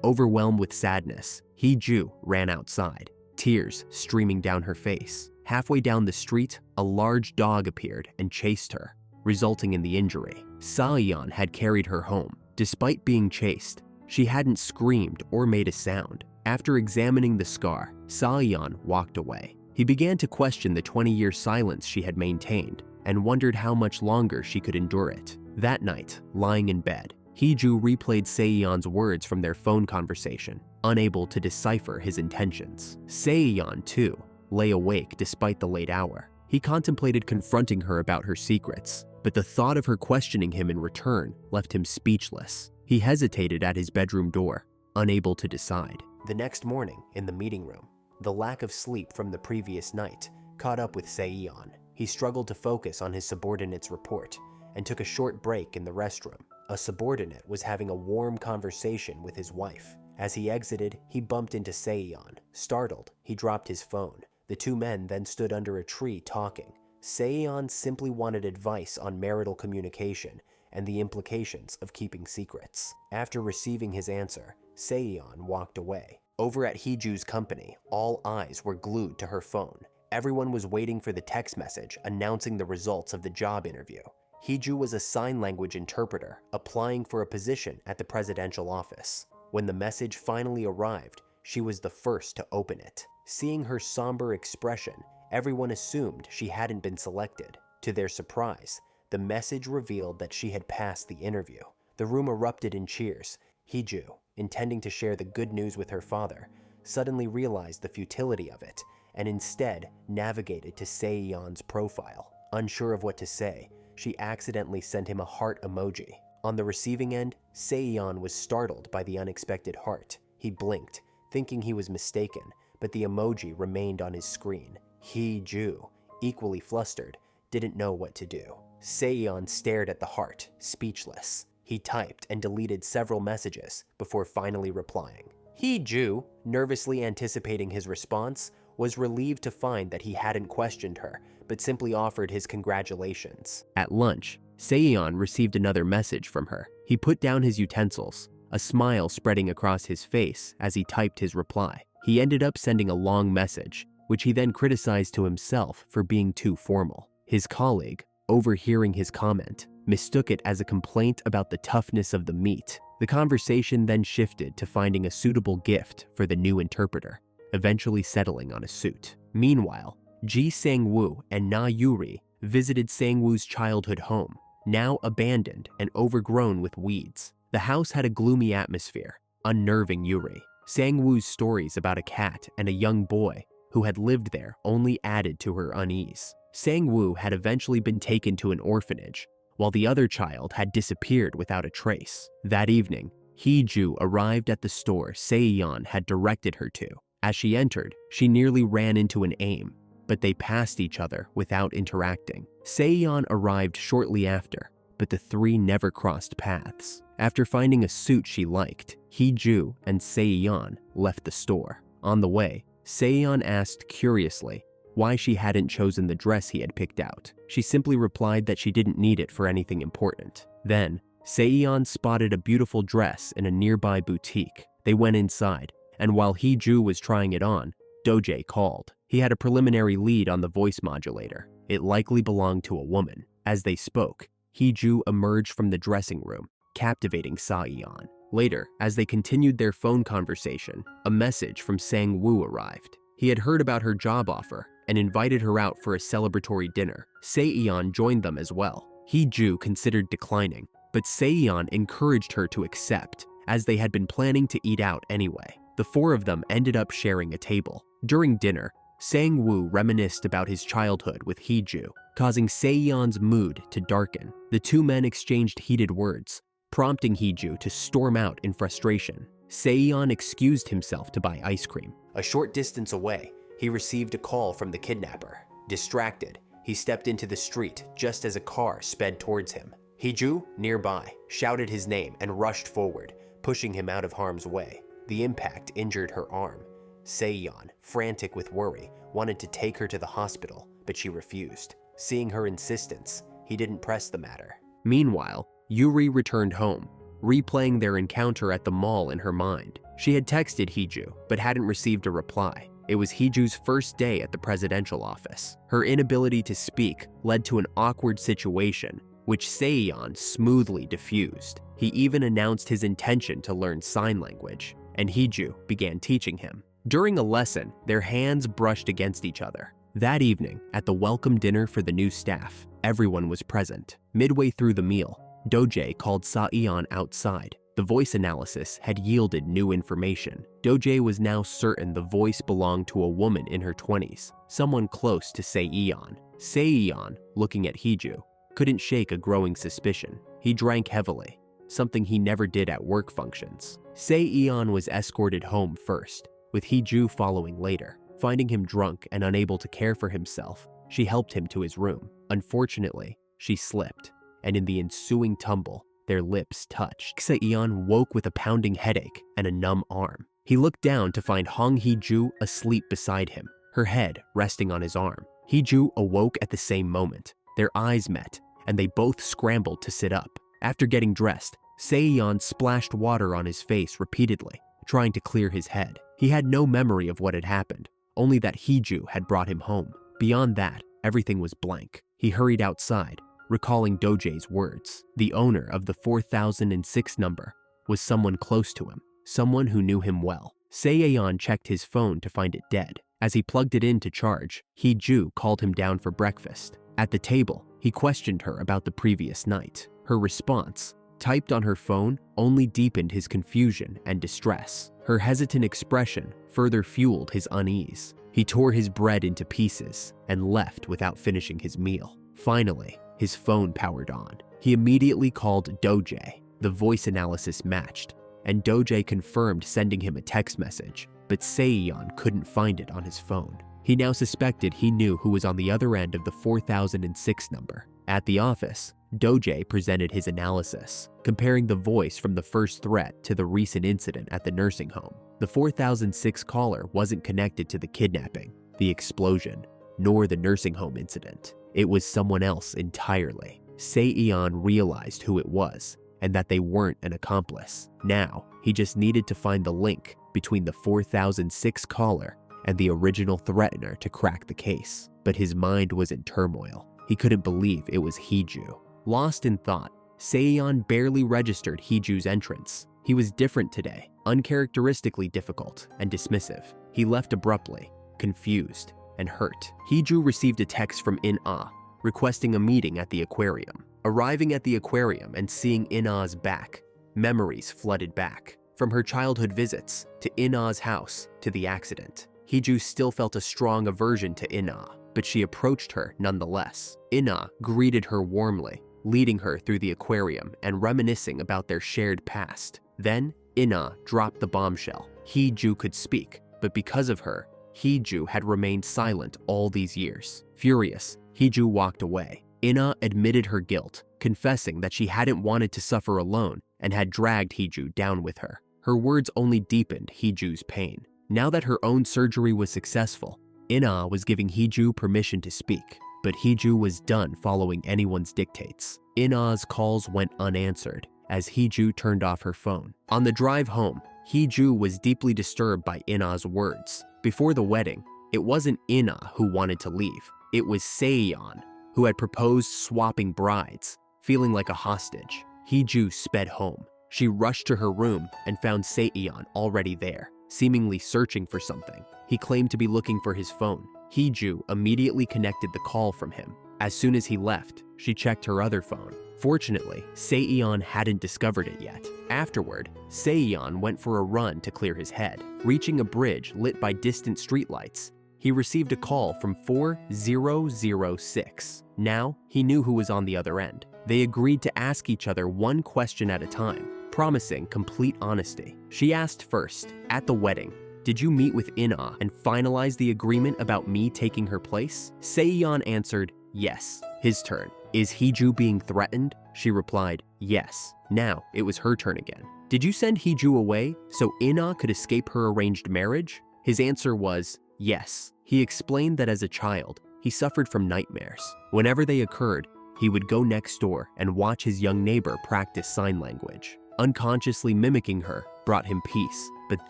Overwhelmed with sadness, Hee-ju ran outside, tears streaming down her face. Halfway down the street, a large dog appeared and chased her, resulting in the injury. Sa-yeon had carried her home. Despite being chased, she hadn't screamed or made a sound. After examining the scar, Sa-yeon walked away. He began to question the 20-year silence she had maintained and wondered how much longer she could endure it. That night, lying in bed, Hee-ju replayed Se-yeon's words from their phone conversation, unable to decipher his intentions. Se-yeon, too, lay awake despite the late hour. He contemplated confronting her about her secrets, but the thought of her questioning him in return left him speechless. He hesitated at his bedroom door, unable to decide. The next morning, in the meeting room, the lack of sleep from the previous night caught up with Se-yeon. He struggled to focus on his subordinate's report and took a short break in the restroom. A subordinate was having a warm conversation with his wife. As he exited, he bumped into Se-yeon. Startled, he dropped his phone. The two men then stood under a tree talking. Se-yeon simply wanted advice on marital communication and the implications of keeping secrets. After receiving his answer, Se-yeon walked away. Over at Hee-ju's company, all eyes were glued to her phone. Everyone was waiting for the text message announcing the results of the job interview. Hee-ju was a sign language interpreter applying for a position at the presidential office. When the message finally arrived, she was the first to open it. Seeing her somber expression, everyone assumed she hadn't been selected. To their surprise, the message revealed that she had passed the interview. The room erupted in cheers. Hee-ju, intending to share the good news with her father, suddenly realized the futility of it and instead navigated to Se-yeon's profile. Unsure of what to say, she accidentally sent him a heart emoji. On the receiving end, Se-yeon was startled by the unexpected heart. He blinked, thinking he was mistaken, but the emoji remained on his screen. Hee-ju, equally flustered, didn't know what to do. Se-yeon stared at the heart, speechless. He typed and deleted several messages before finally replying. Hee-ju, nervously anticipating his response, was relieved to find that he hadn't questioned her, but simply offered his congratulations. At lunch, Se-yeon received another message from her. He put down his utensils, a smile spreading across his face as he typed his reply. He ended up sending a long message, which he then criticized to himself for being too formal. His colleague, overhearing his comment, mistook it as a complaint about the toughness of the meat. The conversation then shifted to finding a suitable gift for the new interpreter, eventually settling on a suit. Meanwhile, Ji Sang-woo and Na Yuri visited Sang-woo's childhood home, now abandoned and overgrown with weeds. The house had a gloomy atmosphere, unnerving Yuri. Sang-woo's stories about a cat and a young boy who had lived there only added to her unease. Sang-woo had eventually been taken to an orphanage, while the other child had disappeared without a trace. That evening, Hee-ju arrived at the store Se-yeon had directed her to. As she entered, she nearly ran into an aim, but they passed each other without interacting. Se-yeon arrived shortly after, but the three never crossed paths. After finding a suit she liked, Hee-ju and Se-yeon left the store. On the way, Se-yeon asked curiously why she hadn't chosen the dress he had picked out. She simply replied that she didn't need it for anything important. Then, Se-yeon spotted a beautiful dress in a nearby boutique. They went inside, and while Hee-ju was trying it on, Do-jae called. He had a preliminary lead on the voice modulator. It likely belonged to a woman. As they spoke, Hee-ju emerged from the dressing room, captivating Sa-yeon. Later, as they continued their phone conversation, a message from Sang-woo arrived. He had heard about her job offer and invited her out for a celebratory dinner. Se-yeon joined them as well. Hee-ju considered declining, but Se-yeon encouraged her to accept, as they had been planning to eat out anyway. The four of them ended up sharing a table. During dinner, Sang-woo reminisced about his childhood with Hee-ju, causing Se-yeon's mood to darken. The two men exchanged heated words, prompting Hee-ju to storm out in frustration. Se-yeon excused himself to buy ice cream. A short distance away, he received a call from the kidnapper. Distracted, he stepped into the street just as a car sped towards him. Hee-ju, nearby, shouted his name and rushed forward, pushing him out of harm's way. The impact injured her arm. Se-yeon, frantic with worry, wanted to take her to the hospital, but she refused. Seeing her insistence, he didn't press the matter. Meanwhile, Yuri returned home, replaying their encounter at the mall in her mind. She had texted Hee-ju, but hadn't received a reply. It was Hee-ju's first day at the presidential office. Her inability to speak led to an awkward situation, which Se-yeon smoothly diffused. He even announced his intention to learn sign language, and Hee-ju began teaching him. During a lesson, their hands brushed against each other. That evening, at the welcome dinner for the new staff, everyone was present. Midway through the meal, Dojae called Se-yeon outside. The voice analysis had yielded new information. Dojae was now certain the voice belonged to a woman in her 20s, someone close to Se-yeon. Se-yeon, looking at Hee-ju, couldn't shake a growing suspicion. He drank heavily, something he never did at work functions. Se-yeon was escorted home first, with Hee-ju following later. Finding him drunk and unable to care for himself, she helped him to his room. Unfortunately, she slipped, and in the ensuing tumble, their lips touched. Se-yeon woke with a pounding headache and a numb arm. He looked down to find Hong Hee-ju asleep beside him, her head resting on his arm. Hee-ju awoke at the same moment. Their eyes met, and they both scrambled to sit up. After getting dressed, Se-yeon splashed water on his face repeatedly, trying to clear his head. He had no memory of what had happened, only that Hee-ju had brought him home. Beyond that, everything was blank. He hurried outside, recalling Dojae's words. The owner of the 4006 number was someone close to him, someone who knew him well. Se-yeon checked his phone to find it dead. As he plugged it in to charge, Hee-ju called him down for breakfast. At the table, he questioned her about the previous night. Her response, typed on her phone, only deepened his confusion and distress. Her hesitant expression further fueled his unease. He tore his bread into pieces and left without finishing his meal. Finally, his phone powered on. He immediately called Dojae. The voice analysis matched, and Dojae confirmed sending him a text message, but Se-yeon couldn't find it on his phone. He now suspected he knew who was on the other end of the 4006 number. At the office, Dojae presented his analysis, comparing the voice from the first threat to the recent incident at the nursing home. The 4006 caller wasn't connected to the kidnapping, the explosion, nor the nursing home incident. It was someone else entirely. Se-yeon realized who it was, and that they weren't an accomplice. Now, he just needed to find the link between the 4006 caller and the original threatener to crack the case. But his mind was in turmoil. He couldn't believe it was Hee-ju. Lost in thought, Se-yeon barely registered Hee-ju's entrance. He was different today, uncharacteristically difficult and dismissive. He left abruptly, confused and hurt. Hee-ju received a text from In-ah, requesting a meeting at the aquarium. Arriving at the aquarium and seeing In-ah's back, memories flooded back. From her childhood visits, to In-ah's house, to the accident. Hee-ju still felt a strong aversion to In-ah, but she approached her nonetheless. In-ah greeted her warmly, leading her through the aquarium and reminiscing about their shared past. Then, In-ah dropped the bombshell. Hee-ju could speak, but because of her, Hee-ju had remained silent all these years. Furious, Hee-ju walked away. In-ah admitted her guilt, confessing that she hadn't wanted to suffer alone and had dragged Hee-ju down with her. Her words only deepened Hee-ju's pain. Now that her own surgery was successful, In-ah was giving Hee-ju permission to speak, but Hee-ju was done following anyone's dictates. In-ah's calls went unanswered as Hee-ju turned off her phone. On the drive home, Hee-ju was deeply disturbed by In-ah's words. Before the wedding, it wasn't In-ah who wanted to leave. It was Se-yeon, who had proposed swapping brides, feeling like a hostage. Hee-ju sped home. She rushed to her room and found Se-yeon already there, seemingly searching for something. He claimed to be looking for his phone. Hee-ju immediately connected the call from him. As soon as he left, she checked her other phone. Fortunately, Se-yeon hadn't discovered it yet. Afterward, Se-yeon went for a run to clear his head. Reaching a bridge lit by distant streetlights, he received a call from 4006. Now, he knew who was on the other end. They agreed to ask each other one question at a time, promising complete honesty. She asked first, at the wedding, did you meet with In-ah and finalize the agreement about me taking her place? Se-yeon answered, yes. His turn. Is Hee-ju being threatened? She replied, yes. Now, it was her turn again. Did you send Hee-ju away so In-ah could escape her arranged marriage? His answer was, yes. He explained that as a child, he suffered from nightmares. Whenever they occurred, He would go next door and watch his young neighbor practice sign language. Unconsciously mimicking her brought him peace, but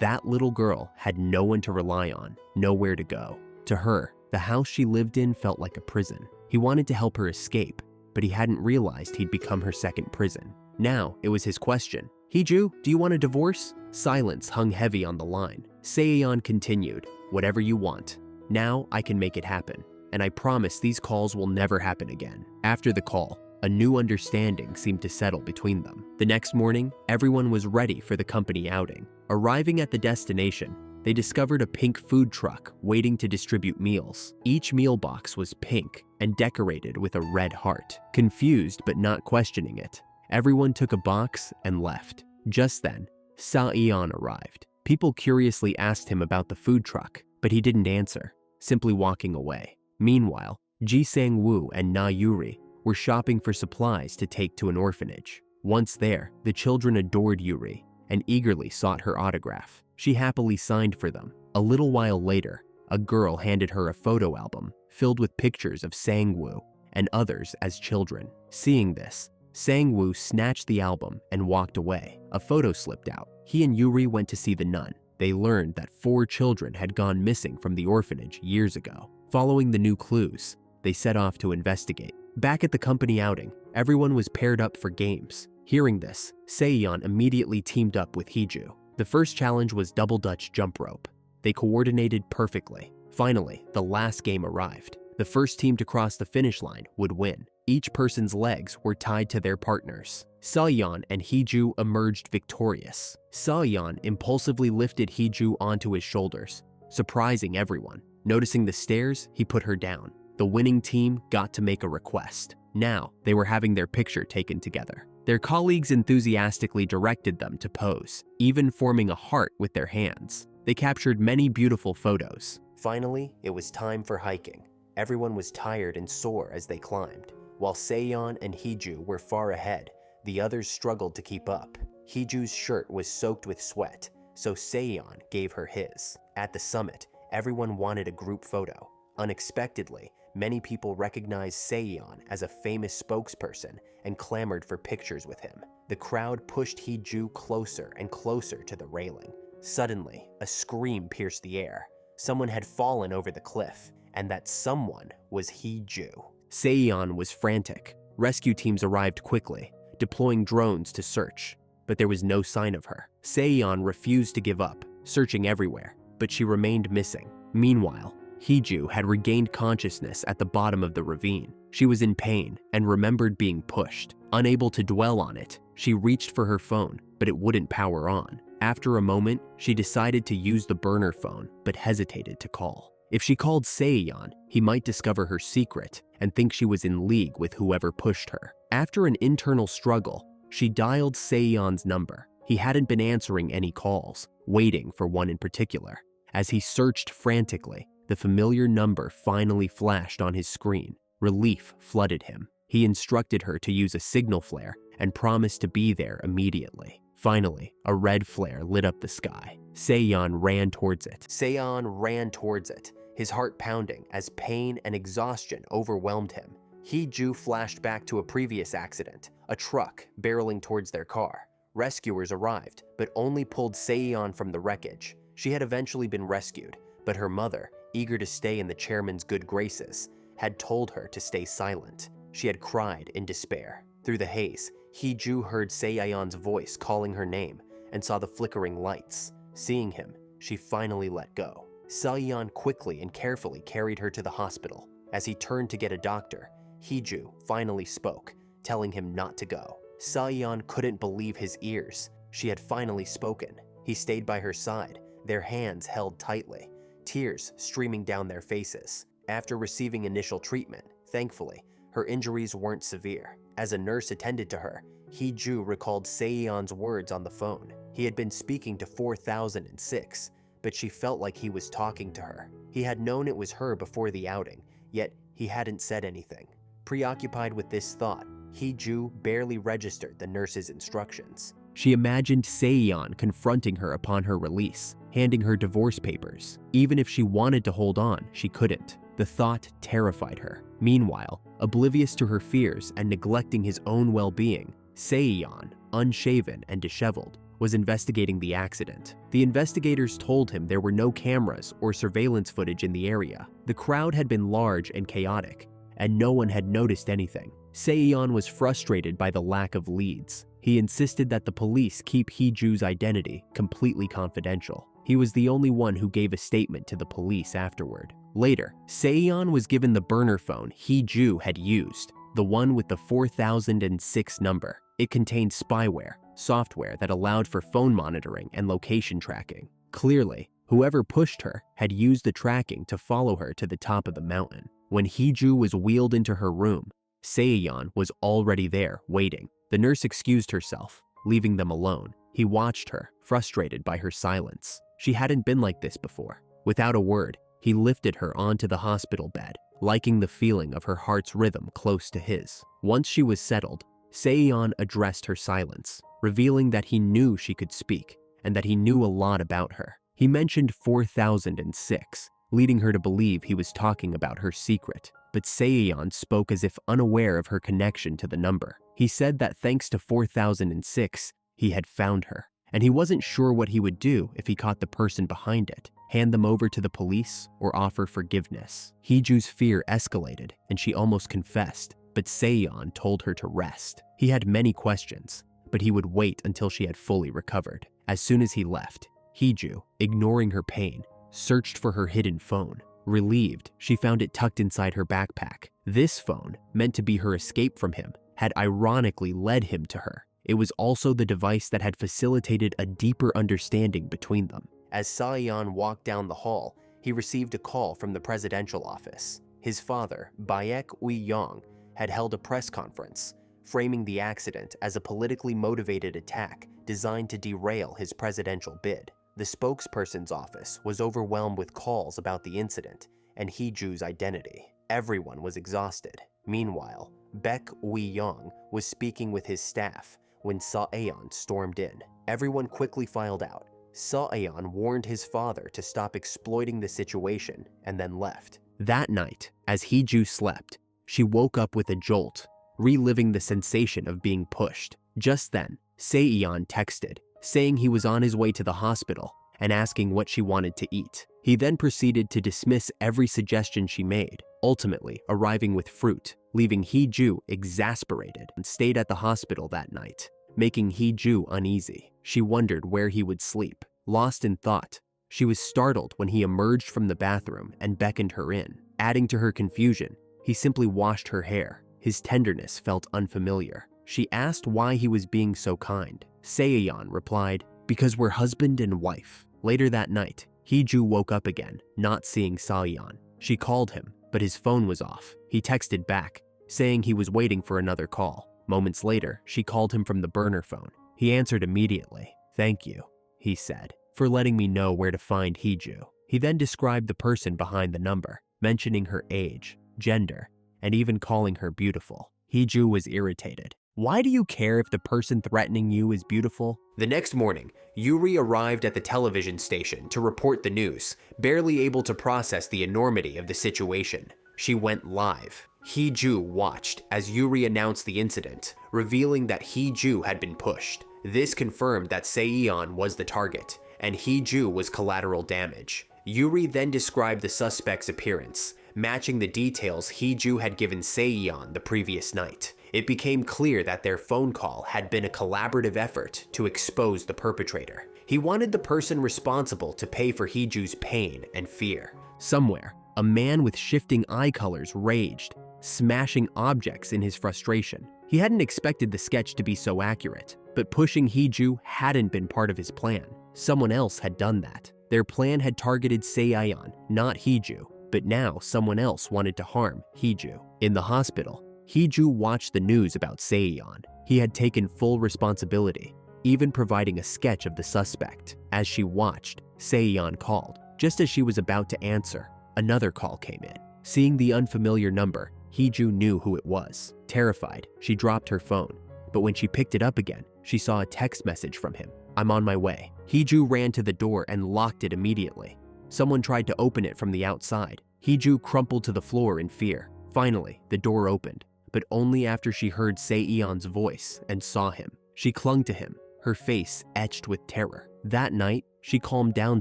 that little girl had no one to rely on, nowhere to go. To her, the house she lived in felt like a prison. He wanted to help her escape, but he hadn't realized he'd become her second prison. Now, it was his question. "Hee-ju, do you want a divorce?" Silence hung heavy on the line. Saeyeon continued, "Whatever you want. Now I can make it happen, and I promise these calls will never happen again." After the call, a new understanding seemed to settle between them. The next morning, everyone was ready for the company outing. Arriving at the destination, they discovered a pink food truck waiting to distribute meals. Each meal box was pink and decorated with a red heart. Confused but not questioning it, everyone took a box and left. Just then, Saeyeon arrived. People curiously asked him about the food truck, but he didn't answer, simply walking away. Meanwhile, Ji Sang-woo and Na Yuri were shopping for supplies to take to an orphanage. Once there, the children adored Yuri and eagerly sought her autograph. She happily signed for them. A little while later, a girl handed her a photo album filled with pictures of Sang-woo and others as children. Seeing this, Sang-woo snatched the album and walked away. A photo slipped out. He and Yuri went to see the nun. They learned that 4 children had gone missing from the orphanage years ago. Following the new clues, they set off to investigate. Back at the company outing, everyone was paired up for games. Hearing this, Saeyeon immediately teamed up with Hee-ju. The first challenge was double Dutch jump rope. They coordinated perfectly. Finally, the last game arrived. The first team to cross the finish line would win. Each person's legs were tied to their partners. Saeyeon and Hee-ju emerged victorious. Saeyeon impulsively lifted Hee-ju onto his shoulders, surprising everyone. Noticing the stares, he put her down. The winning team got to make a request. Now, they were having their picture taken together. Their colleagues enthusiastically directed them to pose, even forming a heart with their hands. They captured many beautiful photos. Finally, it was time for hiking. Everyone was tired and sore as they climbed. While Saeyeon and Hee-ju were far ahead, the others struggled to keep up. Hee-ju's shirt was soaked with sweat, so Saeyeon gave her his. At the summit, everyone wanted a group photo. Unexpectedly, many people recognized Saeyeon as a famous spokesperson and clamored for pictures with him. The crowd pushed Hee-ju closer and closer to the railing. Suddenly, a scream pierced the air. Someone had fallen over the cliff, and that someone was Hee-ju. Saeyeon was frantic. Rescue teams arrived quickly, deploying drones to search, but there was no sign of her. Saeyeon refused to give up, searching everywhere, but she remained missing. Meanwhile, Hee-ju had regained consciousness at the bottom of the ravine. She was in pain and remembered being pushed. Unable to dwell on it, she reached for her phone, but it wouldn't power on. After a moment, she decided to use the burner phone, but hesitated to call. If she called Saeyeon, he might discover her secret and think she was in league with whoever pushed her. After an internal struggle, she dialed Saeyeon's number. He hadn't been answering any calls, waiting for one in particular. As he searched frantically, the familiar number finally flashed on his screen. Relief flooded him. He instructed her to use a signal flare and promised to be there immediately. Finally, a red flare lit up the sky. Saeyeon ran towards it, his heart pounding as pain and exhaustion overwhelmed him. Hee-ju flashed back to a previous accident, a truck barreling towards their car. Rescuers arrived, but only pulled Saeyeon from the wreckage. She had eventually been rescued, but her mother, eager to stay in the chairman's good graces, had told her to stay silent. She had cried in despair. Through the haze, Hee-ju heard Saeyeon's voice calling her name and saw the flickering lights. Seeing him, she finally let go. Saeyeon quickly and carefully carried her to the hospital. As he turned to get a doctor, Hee-ju finally spoke, telling him not to go. Saeyeon couldn't believe his ears. She had finally spoken. He stayed by her side, their hands held tightly, tears streaming down their faces. After receiving initial treatment, thankfully, her injuries weren't severe. As a nurse attended to her, Hee-ju recalled Saeyeon's words on the phone. He had been speaking to 4006, but she felt like he was talking to her. He had known it was her before the outing, yet he hadn't said anything. Preoccupied with this thought, Hee-ju barely registered the nurse's instructions. She imagined Saeyeon confronting her upon her release, handing her divorce papers. Even if she wanted to hold on, she couldn't. The thought terrified her. Meanwhile, Oblivious to her fears and neglecting his own well-being, Saeyeon, unshaven and disheveled, was investigating the accident. The investigators told him there were no cameras or surveillance footage in the area. The crowd had been large and chaotic, and no one had noticed anything. Saeyeon was frustrated by the lack of leads. He insisted that the police keep Heeju's identity completely confidential. He was the only one who gave a statement to the police afterward. Later, Saeyeon was given the burner phone Heeju had used, the one with the 4006 number. It contained spyware, software that allowed for phone monitoring and location tracking. Clearly, whoever pushed her had used the tracking to follow her to the top of the mountain. When Heeju was wheeled into her room, Saeyeon was already there, waiting. The nurse excused herself, leaving them alone. He watched her, frustrated by her silence. She hadn't been like this before. Without a word, he lifted her onto the hospital bed, liking the feeling of her heart's rhythm close to his. Once she was settled, Saeyeon addressed her silence, revealing that he knew she could speak and that he knew a lot about her. He mentioned 4006, leading her to believe he was talking about her secret. But Saeyeon spoke as if unaware of her connection to the number. He said that thanks to 4006, he had found her, and he wasn't sure what he would do if he caught the person behind it, hand them over to the police, or offer forgiveness. Heeju's fear escalated, and she almost confessed, but Saeyeon told her to rest. He had many questions, but he would wait until she had fully recovered. As soon as he left, Heeju, ignoring her pain, searched for her hidden phone. Relieved, she found it tucked inside her backpack. This phone, meant to be her escape from him, had ironically led him to her. It was also the device that had facilitated a deeper understanding between them. As Saeyeon walked down the hall, he received a call from the presidential office. His father, Baek Ui-yong, had held a press conference, framing the accident as a politically motivated attack designed to derail his presidential bid. The spokesperson's office was overwhelmed with calls about the incident and Heeju's identity. Everyone was exhausted. Meanwhile, Baek Ui-yong was speaking with his staff when Saeyeon stormed in. Everyone quickly filed out. Saeyeon warned his father to stop exploiting the situation and then left. That night, as Heeju slept, she woke up with a jolt, reliving the sensation of being pushed. Just then, Saeyeon texted, saying he was on his way to the hospital and asking what she wanted to eat. He then proceeded to dismiss every suggestion she made, ultimately arriving with fruit, leaving Heeju exasperated, and stayed at the hospital that night, making Heeju uneasy. She wondered where he would sleep. Lost in thought, she was startled when he emerged from the bathroom and beckoned her in. Adding to her confusion, he simply washed her hair. His tenderness felt unfamiliar. She asked why he was being so kind. Saeyeon replied, "Because we're husband and wife." Later that night, Heeju woke up again, not seeing Saeyeon. She called him, but his phone was off. He texted back, saying he was waiting for another call. Moments later, she called him from the burner phone. He answered immediately. "Thank you," he said, "for letting me know where to find Heeju." He then described the person behind the number, mentioning her age, gender, and even calling her beautiful. Heeju was irritated. Why do you care if the person threatening you is beautiful? The next morning, Yuri arrived at the television station to report the news, barely able to process the enormity of the situation. She went live. Heeju watched as Yuri announced the incident, revealing that Heeju had been pushed. This confirmed that Saeyeon was the target, and Heeju was collateral damage. Yuri then described the suspect's appearance, matching the details Heeju had given Saeyeon the previous night. It became clear that their phone call had been a collaborative effort to expose the perpetrator. He wanted the person responsible to pay for Heeju's pain and fear. Somewhere, a man with shifting eye colors raged, smashing objects in his frustration. He hadn't expected the sketch to be so accurate, but pushing Heeju hadn't been part of his plan. Someone else had done that. Their plan had targeted Saeyeon, not Heeju, but now someone else wanted to harm Heeju. In the hospital, Heeju watched the news about Saeyeon. He had taken full responsibility, even providing a sketch of the suspect. As she watched, Saeyeon called. Just as she was about to answer, another call came in. Seeing the unfamiliar number, Heeju knew who it was. Terrified, she dropped her phone, but when she picked it up again, she saw a text message from him. "I'm on my way." Heeju ran to the door and locked it immediately. Someone tried to open it from the outside. Heeju crumpled to the floor in fear, Finally, the door opened, but only after she heard Se-eon's voice and saw him. She clung to him, her face etched with terror. That night, she calmed down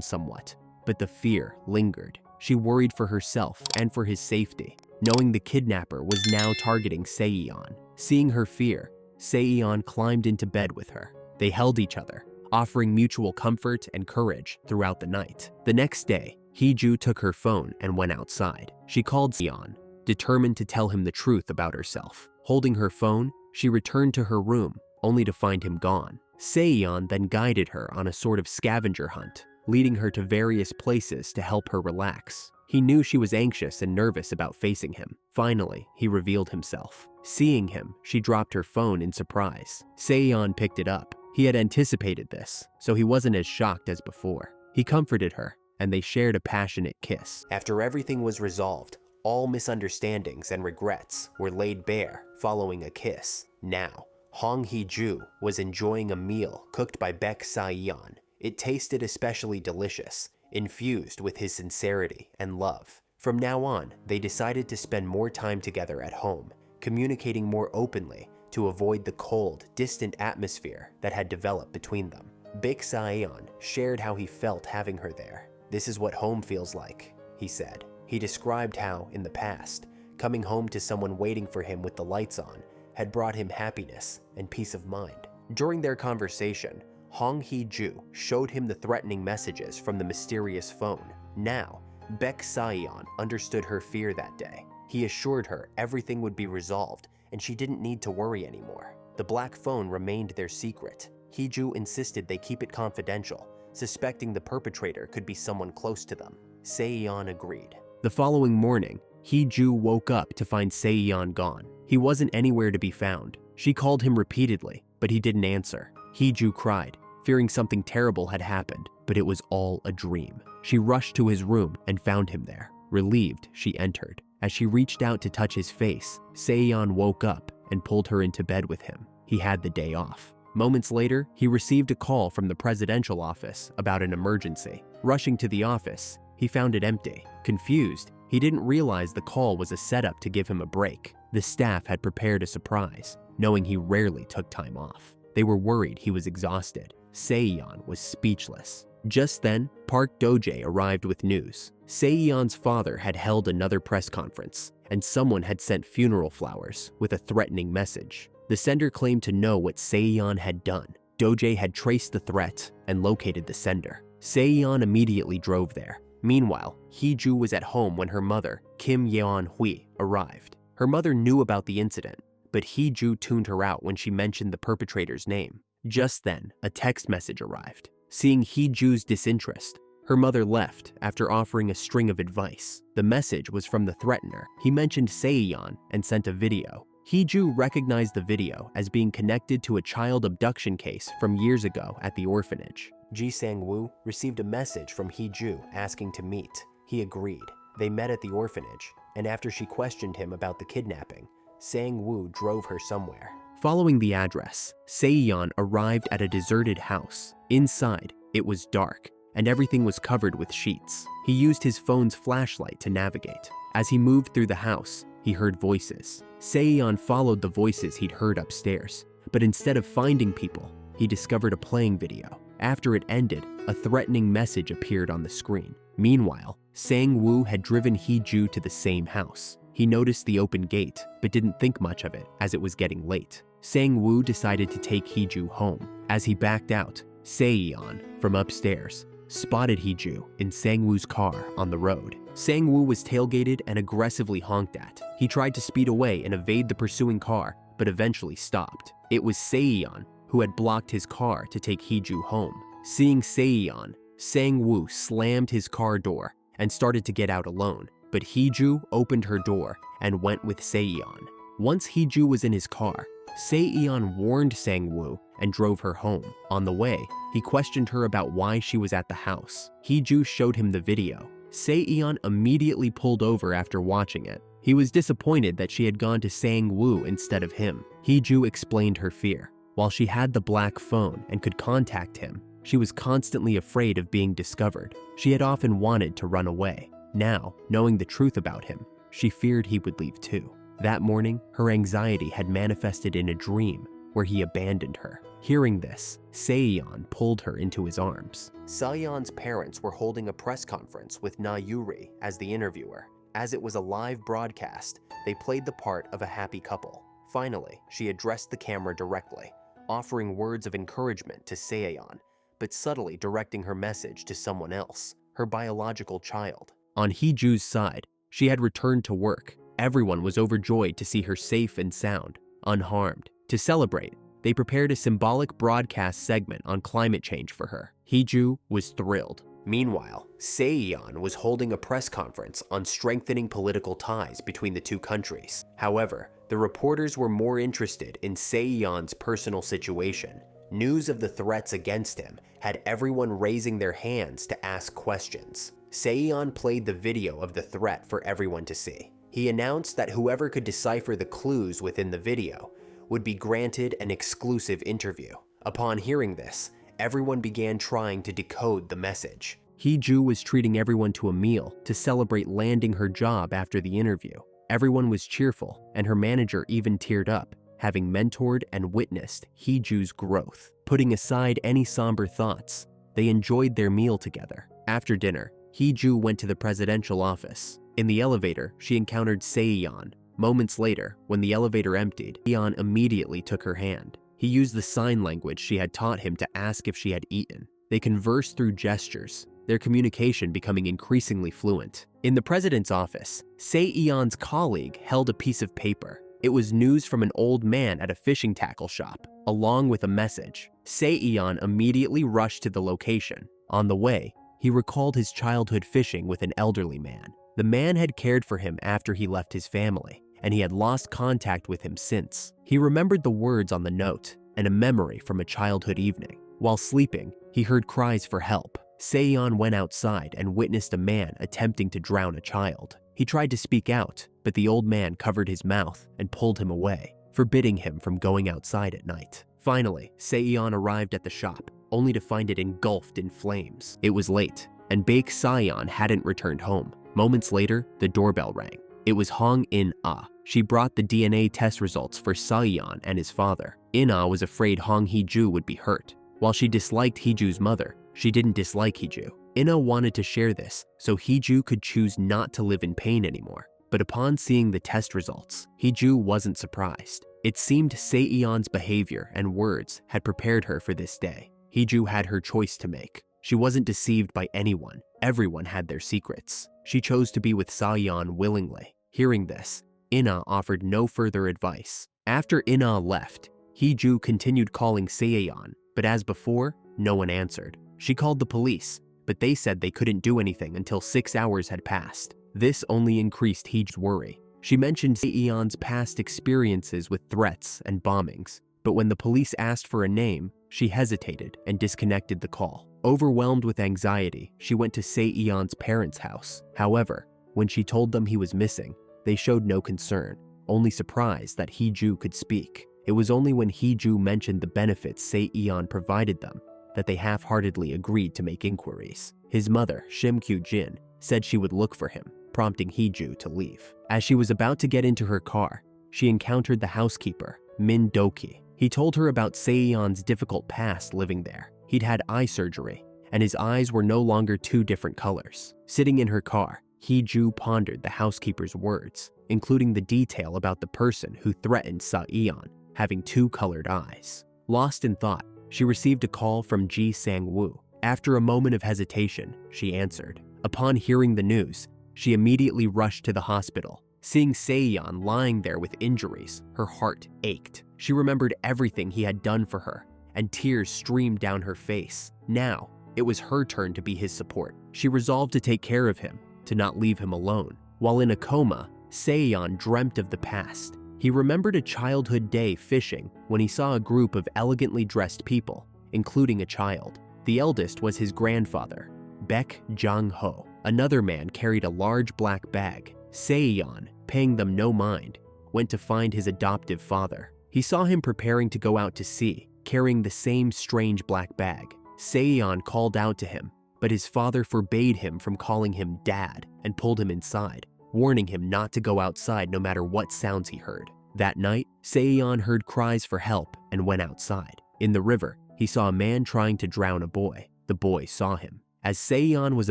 somewhat, but the fear lingered. She worried for herself and for his safety, knowing the kidnapper was now targeting Se-eon. Seeing her fear, Se-eon climbed into bed with her. They held each other, offering mutual comfort and courage throughout the night. The next day, Hee-ju took her phone and went outside. She called Se-eon, determined to tell him the truth about herself. Holding her phone, she returned to her room, only to find him gone. Se-eon then guided her on a sort of scavenger hunt, leading her to various places to help her relax. He knew she was anxious and nervous about facing him. Finally, he revealed himself. Seeing him, she dropped her phone in surprise. Se-eon picked it up. He had anticipated this, so he wasn't as shocked as before. He comforted her, and they shared a passionate kiss. After everything was resolved, all misunderstandings and regrets were laid bare following a kiss. Now, Hong Hee-ju was enjoying a meal cooked by Baek Sa-eon. It tasted especially delicious, infused with his sincerity and love. From now on, they decided to spend more time together at home, communicating more openly to avoid the cold, distant atmosphere that had developed between them. Baek Sa-eon shared how he felt having her there. "This is what home feels like," he said. He described how, in the past, coming home to someone waiting for him with the lights on had brought him happiness and peace of mind. During their conversation, Hong Hee-ju showed him the threatening messages from the mysterious phone. Now, Baek Sa-eon understood her fear that day. He assured her everything would be resolved and she didn't need to worry anymore. The black phone remained their secret. Hee-ju insisted they keep it confidential, suspecting the perpetrator could be someone close to them. Se-eon agreed. The following morning, Hee-ju woke up to find Se-eon gone. He wasn't anywhere to be found. She called him repeatedly, but he didn't answer. Hee-ju cried, fearing something terrible had happened, but it was all a dream. She rushed to his room and found him there. Relieved, she entered. As she reached out to touch his face, Se-eon woke up and pulled her into bed with him. He had the day off. Moments later, he received a call from the presidential office about an emergency. Rushing to the office, he found it empty. Confused, he didn't realize the call was a setup to give him a break. The staff had prepared a surprise, knowing he rarely took time off. They were worried he was exhausted. Se-eon was speechless. Just then, Park Do-jae arrived with news. Se-eon's father had held another press conference, and someone had sent funeral flowers with a threatening message. The sender claimed to know what Se-eon had done. Do-jae had traced the threat and located the sender. Se-eon immediately drove there. Meanwhile, Hee-ju was at home when her mother, Kim Yeon-hui, arrived. Her mother knew about the incident, but Hee-ju tuned her out when she mentioned the perpetrator's name. Just then, a text message arrived. Seeing Hee-ju's disinterest, her mother left after offering a string of advice. The message was from the threatener. He mentioned Se-eon and sent a video. Hee-ju recognized the video as being connected to a child abduction case from years ago at the orphanage. Ji Sang-woo received a message from Hee-ju asking to meet. He agreed. They met at the orphanage, and after she questioned him about the kidnapping, Sang-woo drove her somewhere. Following the address, Se-eon arrived at a deserted house. Inside, it was dark, and everything was covered with sheets. He used his phone's flashlight to navigate. As he moved through the house, he heard voices. Se-eon followed the voices he'd heard upstairs, but instead of finding people, he discovered a playing video. After it ended, a threatening message appeared on the screen. Meanwhile, Sang-woo had driven Hee-ju to the same house. He noticed the open gate, but didn't think much of it as it was getting late. Sang-woo decided to take Hee-ju home. As he backed out, Se-eon, from upstairs, spotted Hee-ju in Sang-woo's car on the road. Sang-woo was tailgated and aggressively honked at. He tried to speed away and evade the pursuing car, but eventually stopped. It was Se-eon who had blocked his car to take Hee-ju home. Seeing Se-eon, Sang-woo slammed his car door and started to get out alone, but Hee-ju opened her door and went with Se-eon. Once Hee-ju was in his car, Se-eon warned Sang-woo and drove her home. On the way, he questioned her about why she was at the house. Hee-ju showed him the video. Se-eon immediately pulled over after watching it. He was disappointed that she had gone to Sang-woo instead of him. Hee-ju explained her fear. While she had the black phone and could contact him, she was constantly afraid of being discovered. She had often wanted to run away. Now, knowing the truth about him, she feared he would leave too. That morning, her anxiety had manifested in a dream where he abandoned her. Hearing this, Saeyeon pulled her into his arms. Saeyeon's parents were holding a press conference with Na Yuri as the interviewer. As it was a live broadcast, they played the part of a happy couple. Finally, she addressed the camera directly, offering words of encouragement to Saeyeon, but subtly directing her message to someone else, her biological child. On Heeju's side, she had returned to work. Everyone was overjoyed to see her safe and sound, unharmed. To celebrate, they prepared a symbolic broadcast segment on climate change for her. Heeju was thrilled. Meanwhile, Saeyeon was holding a press conference on strengthening political ties between the two countries. However, the reporters were more interested in Saeyeon's personal situation. News of the threats against him had everyone raising their hands to ask questions. Saeyeon played the video of the threat for everyone to see. He announced that whoever could decipher the clues within the video would be granted an exclusive interview. Upon hearing this, everyone began trying to decode the message. Heeju was treating everyone to a meal to celebrate landing her job after the interview. Everyone was cheerful, and her manager even teared up, having mentored and witnessed Heeju's growth. Putting aside any somber thoughts, they enjoyed their meal together. After dinner, Heeju went to the presidential office. In the elevator, she encountered Saeyeon. Moments later, when the elevator emptied, Saeyeon immediately took her hand. He used the sign language she had taught him to ask if she had eaten. They conversed through gestures, their communication becoming increasingly fluent. In the president's office, Saeyeon's colleague held a piece of paper. It was news from an old man at a fishing tackle shop, along with a message. Saeyeon immediately rushed to the location. On the way, he recalled his childhood fishing with an elderly man. The man had cared for him after he left his family, and he had lost contact with him since. He remembered the words on the note and a memory from a childhood evening. While sleeping, he heard cries for help. Saeyeon went outside and witnessed a man attempting to drown a child. He tried to speak out, but the old man covered his mouth and pulled him away, forbidding him from going outside at night. Finally, Saeyeon arrived at the shop, only to find it engulfed in flames. It was late, and Baek Saeyeon hadn't returned home. Moments later, the doorbell rang. It was Hong In-ah. She brought the DNA test results for Saeyeon and his father. In-ah was afraid Hong Heeju would be hurt. While she disliked Heeju's mother, she didn't dislike Heeju. In-ah wanted to share this so Heeju could choose not to live in pain anymore. But upon seeing the test results, Heeju wasn't surprised. It seemed Saeyeon's behavior and words had prepared her for this day. Heeju had her choice to make. She wasn't deceived by anyone. Everyone had their secrets. She chose to be with Saeyeon willingly. Hearing this, In-ah offered no further advice. After In-ah left, Heeju continued calling Saeyeon, but as before, no one answered. She called the police, but they said they couldn't do anything until 6 hours had passed. This only increased Heeju's worry. She mentioned Saeyeon's past experiences with threats and bombings, but when the police asked for a name, she hesitated and disconnected the call. Overwhelmed with anxiety, she went to Saeyeon's parents' house. However, when she told them he was missing, they showed no concern, only surprised that Heeju could speak. It was only when Heeju mentioned the benefits Saeyeon provided them that they half-heartedly agreed to make inquiries. His mother, Shim Kyu-jin, said she would look for him, prompting Heeju to leave. As she was about to get into her car, she encountered the housekeeper, Min Do-ki. He told her about Saeyeon's difficult past living there. He'd had eye surgery, and his eyes were no longer two different colors. Sitting in her car, Heeju pondered the housekeeper's words, including the detail about the person who threatened Saeyeon having two colored eyes. Lost in thought, she received a call from Ji Sang-woo. After a moment of hesitation, she answered. Upon hearing the news, she immediately rushed to the hospital. Seeing Saeyeon lying there with injuries, her heart ached. She remembered everything he had done for her, and tears streamed down her face. Now, it was her turn to be his support. She resolved to take care of him, to not leave him alone. While in a coma, Saeyeon dreamt of the past. He remembered a childhood day fishing when he saw a group of elegantly dressed people, including a child. The eldest was his grandfather, Baek Jang-ho. Another man carried a large black bag. Saeyeon, paying them no mind, went to find his adoptive father. He saw him preparing to go out to sea, carrying the same strange black bag. Saeyeon called out to him, but his father forbade him from calling him dad and pulled him inside. warning him not to go outside no matter what sounds he heard. That night, Saeon heard cries for help and went outside. In the river, he saw a man trying to drown a boy. The boy saw him. As Saeon was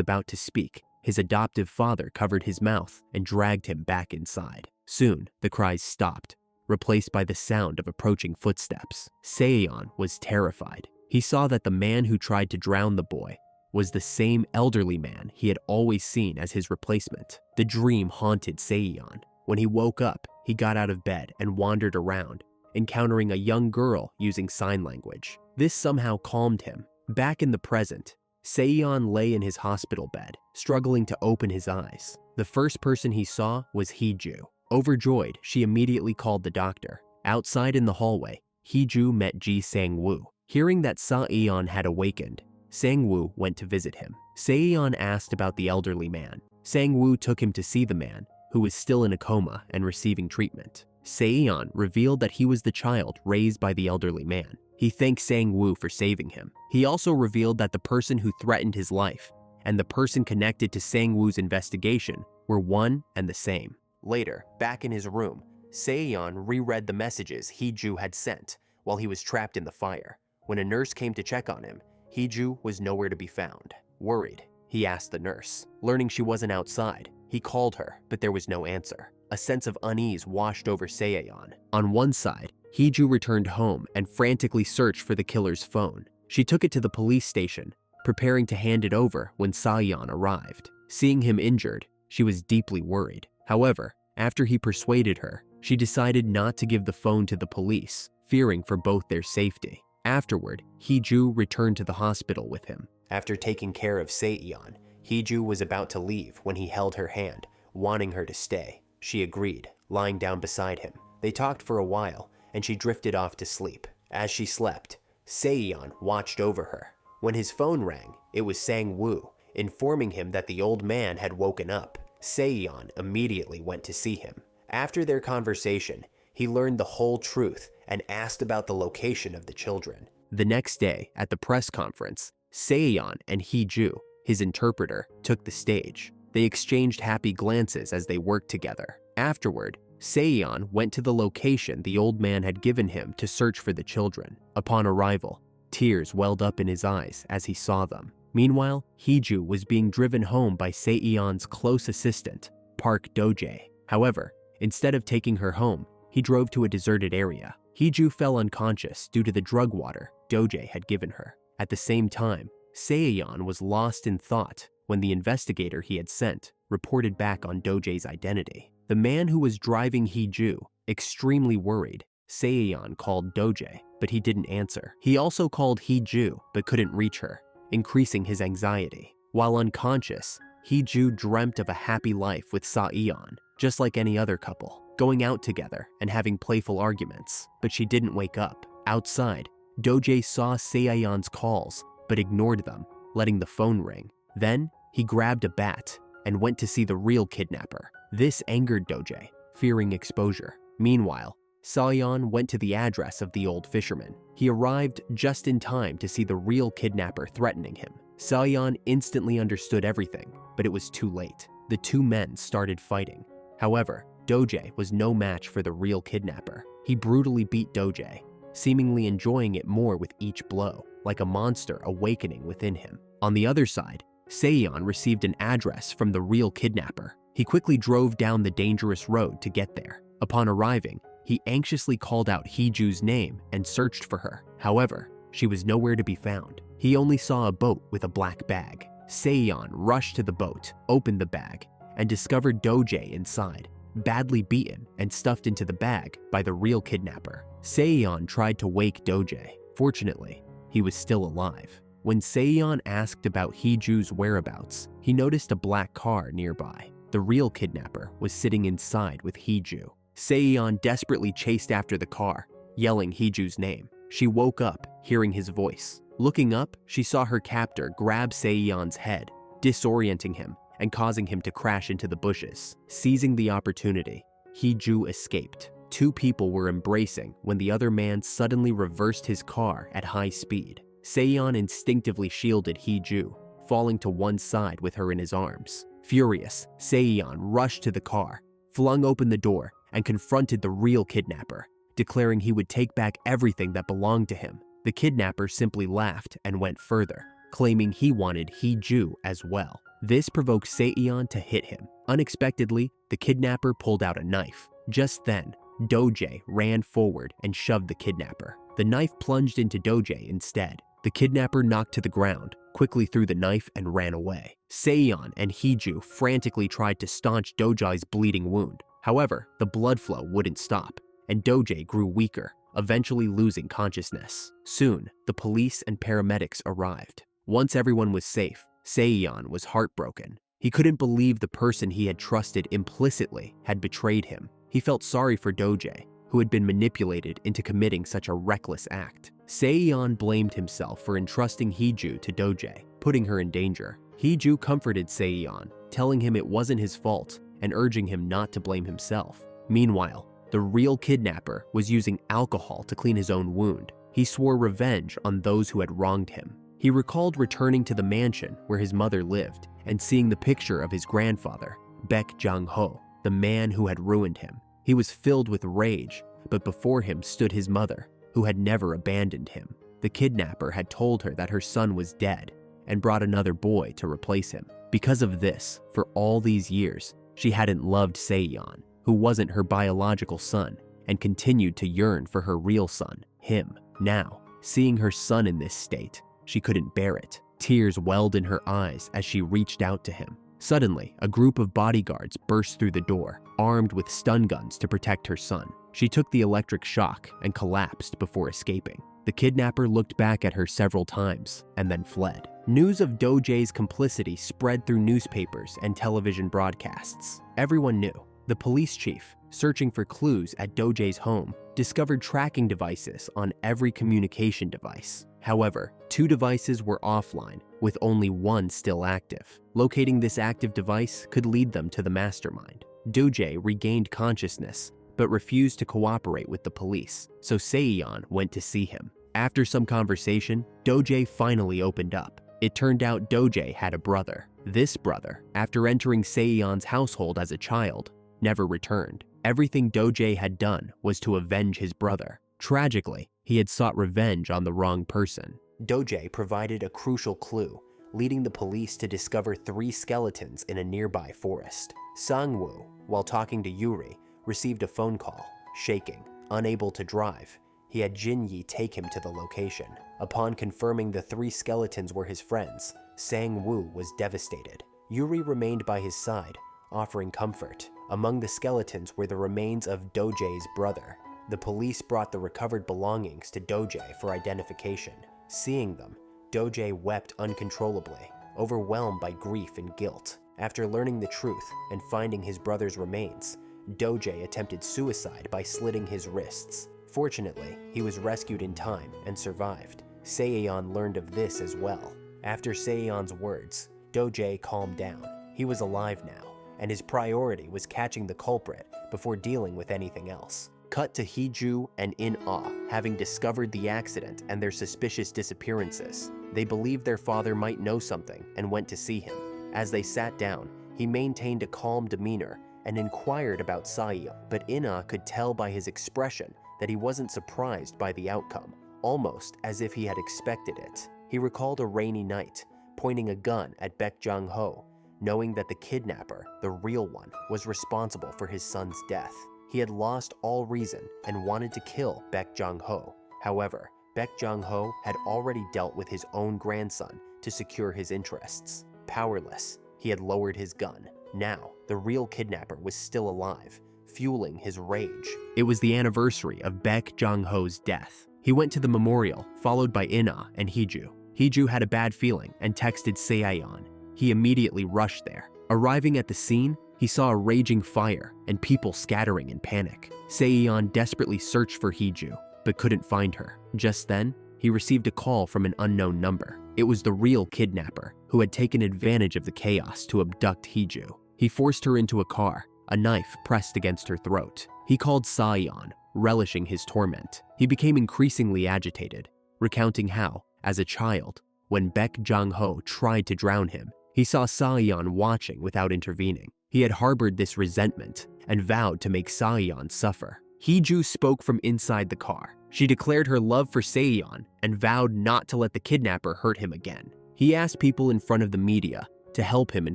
about to speak, his adoptive father covered his mouth and dragged him back inside. Soon, the cries stopped, replaced by the sound of approaching footsteps. Saeon was terrified. He saw that the man who tried to drown the boy was the same elderly man he had always seen as his replacement. The dream haunted Saeon. When he woke up, he got out of bed and wandered around, encountering a young girl using sign language. This somehow calmed him. Back in the present, Saeon lay in his hospital bed, struggling to open his eyes. The first person he saw was Hee-ju. Overjoyed, she immediately called the doctor. Outside in the hallway, Hee-ju met Ji Sang-woo. Hearing that Saeon had awakened, Sang-woo went to visit him. Saeon asked about the elderly man. Sang-woo took him to see the man, who was still in a coma and receiving treatment. Saeon revealed that he was the child raised by the elderly man. He thanked Sang-woo for saving him. He also revealed that the person who threatened his life and the person connected to Sang-woo's investigation were one and the same. Later, back in his room, Saeon reread the messages Hee-ju had sent while he was trapped in the fire. When a nurse came to check on him, Hee-ju was nowhere to be found. Worried, he asked the nurse. Learning she wasn't outside, he called her, but there was no answer. A sense of unease washed over Saeon. On one side, Hee-ju returned home and frantically searched for the killer's phone. She took it to the police station, preparing to hand it over when Saeon arrived. Seeing him injured, she was deeply worried. However, after he persuaded her, she decided not to give the phone to the police, fearing for both their safety. Afterward, Hee-ju returned to the hospital with him. After taking care of Saeon, Hee-ju was about to leave when he held her hand, wanting her to stay. She agreed, lying down beside him. They talked for a while, and she drifted off to sleep. As she slept, Saeon watched over her. When his phone rang, it was Sang-woo, informing him that the old man had woken up. Saeon immediately went to see him. After their conversation, he learned the whole truth and asked about the location of the children. The next day, at the press conference, Saeon and Hee-ju, his interpreter, took the stage. They exchanged happy glances as they worked together. Afterward, Saeon went to the location the old man had given him to search for the children. Upon arrival, tears welled up in his eyes as he saw them. Meanwhile, Hee-ju was being driven home by Saeon's close assistant, Park Do-jae. However, instead of taking her home, he drove to a deserted area. Hee-ju fell unconscious due to the drug water Do-jae had given her. At the same time, Saeon was lost in thought when the investigator he had sent reported back on Do-jae's identity. The man who was driving Hee-ju, extremely worried, Saeon called Do-jae, but he didn't answer. He also called Hee-ju, but couldn't reach her, increasing his anxiety. While unconscious, Hee-ju dreamt of a happy life with Saeon, just like any other couple, going out together and having playful arguments, but she didn't wake up. Outside, Do-jae saw Saeon's calls, but ignored them, letting the phone ring. Then, he grabbed a bat and went to see the real kidnapper. This angered Do-jae, fearing exposure. Meanwhile, Saeon went to the address of the old fisherman. He arrived just in time to see the real kidnapper threatening him. Saeon instantly understood everything, but it was too late. The two men started fighting. However, Do-jae was no match for the real kidnapper. He brutally beat Do-jae, seemingly enjoying it more with each blow, like a monster awakening within him. On the other side, Saeon received an address from the real kidnapper. He quickly drove down the dangerous road to get there. Upon arriving, he anxiously called out Hee-ju's name and searched for her. However, she was nowhere to be found. He only saw a boat with a black bag. Saeon rushed to the boat, opened the bag, and discovered Do-jae inside, badly beaten and stuffed into the bag by the real kidnapper. Saeon tried to wake Do-jae. Fortunately, he was still alive. When Saeon asked about Hee-ju's whereabouts, he noticed a black car nearby. The real kidnapper was sitting inside with Hee-ju. Saeon desperately chased after the car, yelling Hee-ju's name. She woke up, hearing his voice. Looking up, she saw her captor grab Saeon's head, disorienting him and causing him to crash into the bushes. Seizing the opportunity, Hee-ju escaped. Two people were embracing when the other man suddenly reversed his car at high speed. Saeon instinctively shielded Hee-ju, falling to one side with her in his arms. Furious, Saeon rushed to the car, flung open the door, and confronted the real kidnapper, declaring he would take back everything that belonged to him. The kidnapper simply laughed and went further, claiming he wanted Hee-ju as well. This provoked Saeon to hit him. Unexpectedly, the kidnapper pulled out a knife. Just then, Do-jae ran forward and shoved the kidnapper. The knife plunged into Do-jae instead. The kidnapper knocked to the ground, quickly threw the knife and ran away. Saeon and Hee-ju frantically tried to staunch Do-jae's bleeding wound. However, the blood flow wouldn't stop, and Do-jae grew weaker, eventually losing consciousness. Soon, the police and paramedics arrived. Once everyone was safe, Saeon was heartbroken. He couldn't believe the person he had trusted implicitly had betrayed him. He felt sorry for Do-jae, who had been manipulated into committing such a reckless act. Saeon blamed himself for entrusting Hee-ju to Do-jae, putting her in danger. Hee-ju comforted Saeon, telling him it wasn't his fault and urging him not to blame himself. Meanwhile, the real kidnapper was using alcohol to clean his own wound. He swore revenge on those who had wronged him. He recalled returning to the mansion where his mother lived and seeing the picture of his grandfather, Baek Jang-ho, the man who had ruined him. He was filled with rage, but before him stood his mother, who had never abandoned him. The kidnapper had told her that her son was dead and brought another boy to replace him. Because of this, for all these years, she hadn't loved Saeon, who wasn't her biological son, and continued to yearn for her real son, him. Now, seeing her son in this state, she couldn't bear it. Tears welled in her eyes as she reached out to him. Suddenly, a group of bodyguards burst through the door, armed with stun guns to protect her son. She took the electric shock and collapsed before escaping. The kidnapper looked back at her several times and then fled. News of Do-jae's complicity spread through newspapers and television broadcasts. Everyone knew. The police chief, searching for clues at Do-jae's home, discovered tracking devices on every communication device. However, 2 devices were offline, with only one still active. Locating this active device could lead them to the mastermind. Do-jae regained consciousness, but refused to cooperate with the police, so Saeon went to see him. After some conversation, Do-jae finally opened up. It turned out Do-jae had a brother. This brother, after entering Saeon's household as a child, never returned. Everything Do-jae had done was to avenge his brother. Tragically, he had sought revenge on the wrong person. Do-jae provided a crucial clue, leading the police to discover 3 skeletons in a nearby forest. Sang-woo, while talking to Yuri, received a phone call. Shaking, unable to drive, he had Jin-yi take him to the location. Upon confirming the 3 skeletons were his friends, Sang-woo was devastated. Yuri remained by his side, offering comfort. Among the skeletons were the remains of Do-jae's brother. The police brought the recovered belongings to Do-jae for identification. Seeing them, Do-jae wept uncontrollably, overwhelmed by grief and guilt. After learning the truth and finding his brother's remains, Do-jae attempted suicide by slitting his wrists. Fortunately, he was rescued in time and survived. Saeon learned of this as well. After Saeon's words, Do-jae calmed down. He was alive now, and his priority was catching the culprit before dealing with anything else. Cut to Hee-ju and In-ah having discovered the accident and their suspicious disappearances. They believed their father might know something and went to see him. As they sat down, he maintained a calm demeanor and inquired about Saeon, but In-ah could tell by his expression that he wasn't surprised by the outcome, almost as if he had expected it. He recalled a rainy night, pointing a gun at Baek Jang-ho, knowing that the kidnapper, the real one, was responsible for his son's death. He had lost all reason and wanted to kill Baek Jang-ho. However, Baek Jang-ho had already dealt with his own grandson to secure his interests. Powerless, he had lowered his gun. Now, the real kidnapper was still alive, fueling his rage. It was the anniversary of Baek Jang-ho's death. He went to the memorial, followed by In-ah and Hee-ju. Hee-ju had a bad feeling and texted Saeon. He immediately rushed there. Arriving at the scene, he saw a raging fire and people scattering in panic. Saeon desperately searched for Hee-ju, but couldn't find her. Just then, he received a call from an unknown number. It was the real kidnapper, who had taken advantage of the chaos to abduct Hee-ju. He forced her into a car, a knife pressed against her throat. He called Saeon, relishing his torment. He became increasingly agitated, recounting how, as a child, when Baek Jang-ho tried to drown him, He saw Saeon watching without intervening. He had harbored this resentment and vowed to make Saeon suffer. Hee-ju spoke from inside the car. She declared her love for Saeon and vowed not to let the kidnapper hurt him again. He asked people in front of the media to help him in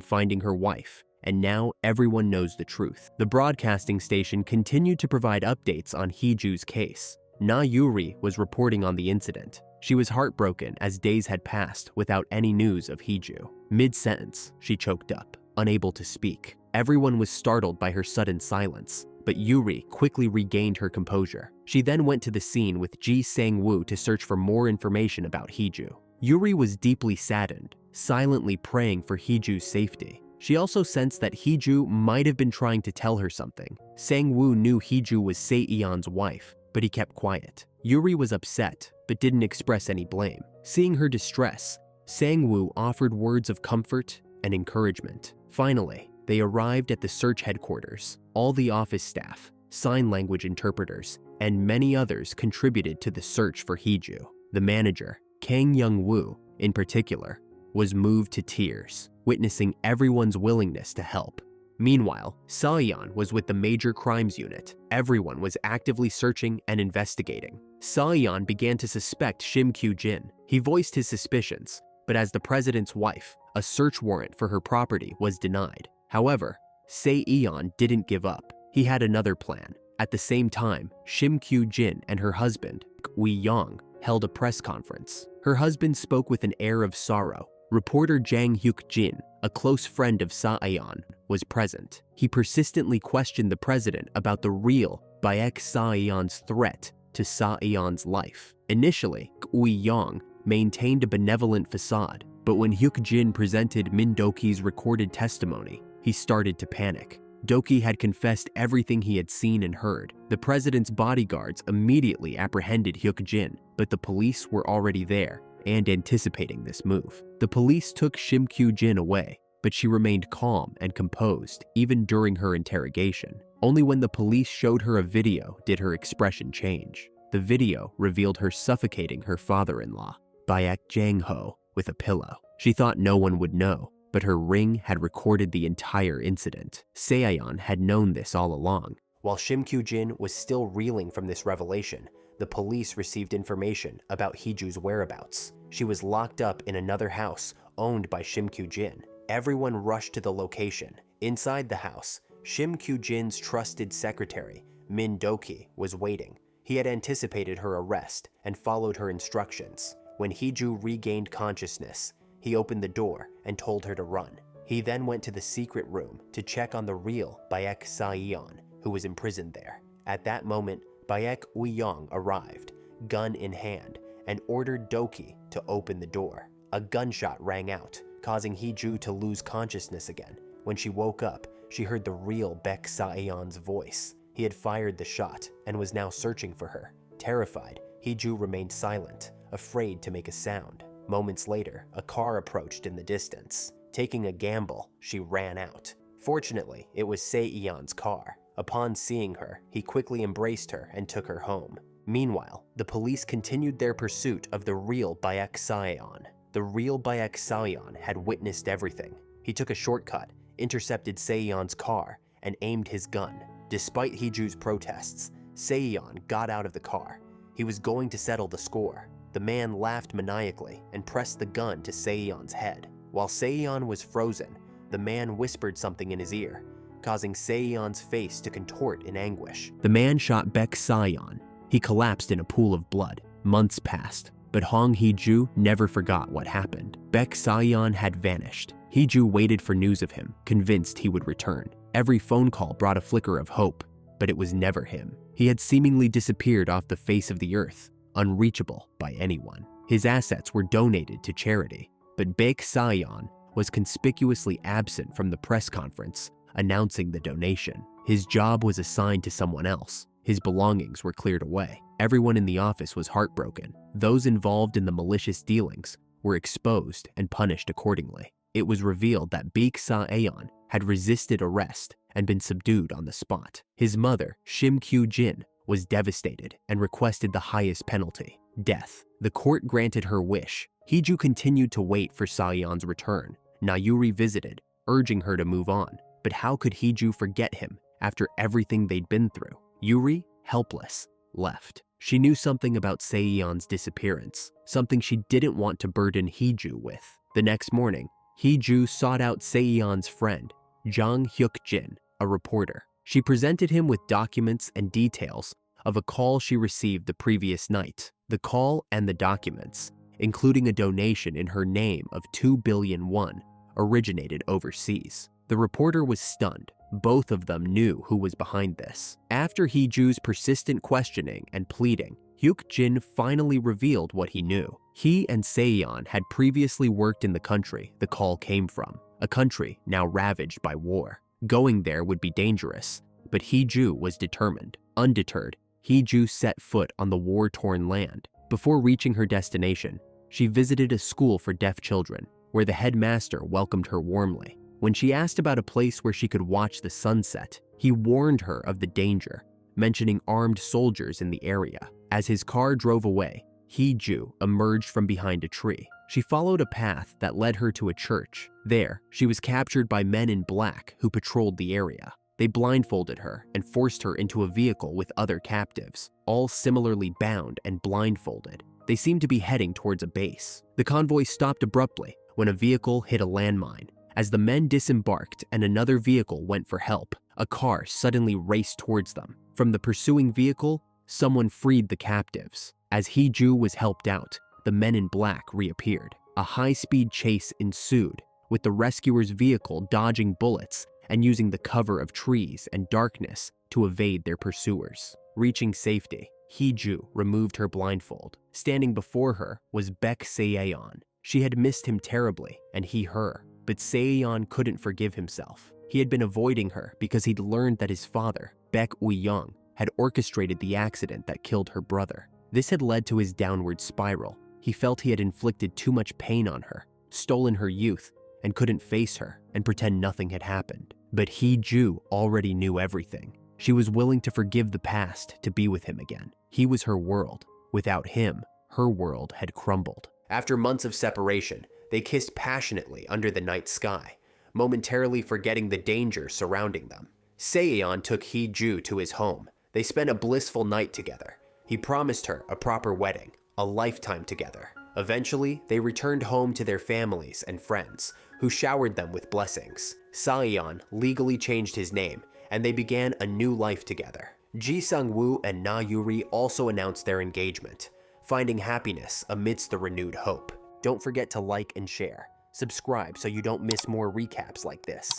finding her wife, and now everyone knows the truth. The broadcasting station continued to provide updates on Hee-ju's case. Na Yuri was reporting on the incident. She was heartbroken as days had passed without any news of Hee-ju. Mid-sentence, she choked up, unable to speak. Everyone was startled by her sudden silence, but Yuri quickly regained her composure. She then went to the scene with Ji Sang-woo to search for more information about Hee-ju. Yuri was deeply saddened, silently praying for Hee-ju's safety. She also sensed that Hee-ju might have been trying to tell her something. Sang-woo knew Hee-ju was Sae-eon's wife, but he kept quiet. Yuri was upset, but didn't express any blame. Seeing her distress, Sang-woo offered words of comfort and encouragement. Finally, they arrived at the search headquarters. All the office staff, sign language interpreters, and many others contributed to the search for Hee-ju. The manager, Kang Young-woo, in particular, was moved to tears, witnessing everyone's willingness to help. Meanwhile, Saeon was with the Major Crimes Unit. Everyone was actively searching and investigating. Saeon began to suspect Shim Kyu-jin. He voiced his suspicions, but as the president's wife, a search warrant for her property was denied. However, Sae-eon didn't give up. He had another plan. At the same time, Shim Kyu-jin and her husband, Wee-young, held a press conference. Her husband spoke with an air of sorrow. Reporter Jang Hyuk-jin, a close friend of Saeon, was present. He persistently questioned the president about the real Baek Saeon's threat to Saeon's life. Initially, Wee-young maintained a benevolent facade, but when Hyuk-jin presented Min Do-ki's recorded testimony, he started to panic. Do-ki had confessed everything he had seen and heard. The president's bodyguards immediately apprehended Hyuk-jin, but the police were already there and anticipating this move. The police took Shim Kyu-jin away, but she remained calm and composed even during her interrogation. Only when the police showed her a video did her expression change. The video revealed her suffocating her father-in-law, Baek Jang-ho, with a pillow. She thought no one would know, but her ring had recorded the entire incident. Saeon had known this all along. While Shim Kyu-jin was still reeling from this revelation, the police received information about Hee-ju's whereabouts. She was locked up in another house owned by Shim Kyu-jin. Everyone rushed to the location. Inside the house, Shim Kyu-jin's trusted secretary, Min Do-ki, was waiting. He had anticipated her arrest and followed her instructions. When Hee-ju regained consciousness, he opened the door and told her to run. He then went to the secret room to check on the real Baek Saeon, who was imprisoned there. At that moment, Baek Wee-young arrived, gun in hand, and ordered Do-ki to open the door. A gunshot rang out, causing Hee-ju to lose consciousness again. When she woke up, she heard the real Baek Saeon's voice. He had fired the shot and was now searching for her. Terrified, Hee-ju remained silent, afraid to make a sound. Moments later, a car approached in the distance. Taking a gamble, she ran out. Fortunately, it was Sae-eon's car. Upon seeing her, he quickly embraced her and took her home. Meanwhile, the police continued their pursuit of the real Baek Saeon. The real Baek Saeon had witnessed everything. He took a shortcut, intercepted Saeon's car, and aimed his gun. Despite Hee-ju's protests, Saeon got out of the car. He was going to settle the score. The man laughed maniacally and pressed the gun to Saeon's head. While Saeon was frozen, the man whispered something in his ear, causing Saeon's face to contort in anguish. The man shot Baek Saeon. He collapsed in a pool of blood. Months passed, but Hong Hee-ju never forgot what happened. Baek Saeon had vanished. Hee-ju waited for news of him, convinced he would return. Every phone call brought a flicker of hope, but it was never him. He had seemingly disappeared off the face of the earth, unreachable by anyone. His assets were donated to charity, but Baek Saeon was conspicuously absent from the press conference announcing the donation. His job was assigned to someone else. His belongings were cleared away. Everyone in the office was heartbroken. Those involved in the malicious dealings were exposed and punished accordingly. It was revealed that Baek Saeon had resisted arrest and been subdued on the spot. His mother, Shim Kyu-jin, was devastated and requested the highest penalty, death. The court granted her wish. Hee-ju continued to wait for Saeon's return, Nayuri visited, urging her to move on. But how could Hiju forget him after everything they'd been through? Yuri, helpless, left. She knew something about Seiyon's disappearance, something she didn't want to burden Hiju with. The next morning, Hiju sought out Seiyon's friend, Jang Hyuk-jin, a reporter. She presented him with documents and details of a call she received the previous night. The call and the documents, including a donation in her name of 2 billion won, originated overseas. The reporter was stunned. Both of them knew who was behind this. After Hiju's persistent questioning and pleading, Hyuk-jin finally revealed what he knew. He and Seiyon had previously worked in the country the call came from, a country now ravaged by war. Going there would be dangerous, but Hiju was determined. Undeterred, Hiju set foot on the war-torn land. Before reaching her destination, she visited a school for deaf children, where the headmaster welcomed her warmly. When she asked about a place where she could watch the sunset, he warned her of the danger, mentioning armed soldiers in the area. As his car drove away, Hiju emerged from behind a tree. She followed a path that led her to a church. There, she was captured by men in black who patrolled the area. They blindfolded her and forced her into a vehicle with other captives, all similarly bound and blindfolded. They seemed to be heading towards a base. The convoy stopped abruptly when a vehicle hit a landmine. As the men disembarked and another vehicle went for help, a car suddenly raced towards them. From the pursuing vehicle, someone freed the captives. As Hiju was helped out, the men in black reappeared. A high-speed chase ensued, with the rescuer's vehicle dodging bullets and using the cover of trees and darkness to evade their pursuers. Reaching safety, Hiju removed her blindfold. Standing before her was Baek Seyeon. She had missed him terribly, and he her. But Seyeon couldn't forgive himself. He had been avoiding her because he'd learned that his father, Baek Uyoung, had orchestrated the accident that killed her brother. This had led to his downward spiral. He felt he had inflicted too much pain on her, stolen her youth, and couldn't face her and pretend nothing had happened. But Hiju already knew everything. She was willing to forgive the past to be with him again. He was her world. Without him, her world had crumbled. After months of separation, they kissed passionately under the night sky, momentarily forgetting the danger surrounding them. Seyeon took Hiju to his home. They spent a blissful night together. He promised her a proper wedding, a lifetime together. Eventually, they returned home to their families and friends, who showered them with blessings. Seyeon legally changed his name, and they began a new life together. Ji Sang-woo and Na Yuri also announced their engagement, finding happiness amidst the renewed hope. Don't forget to like and share. Subscribe so you don't miss more recaps like this.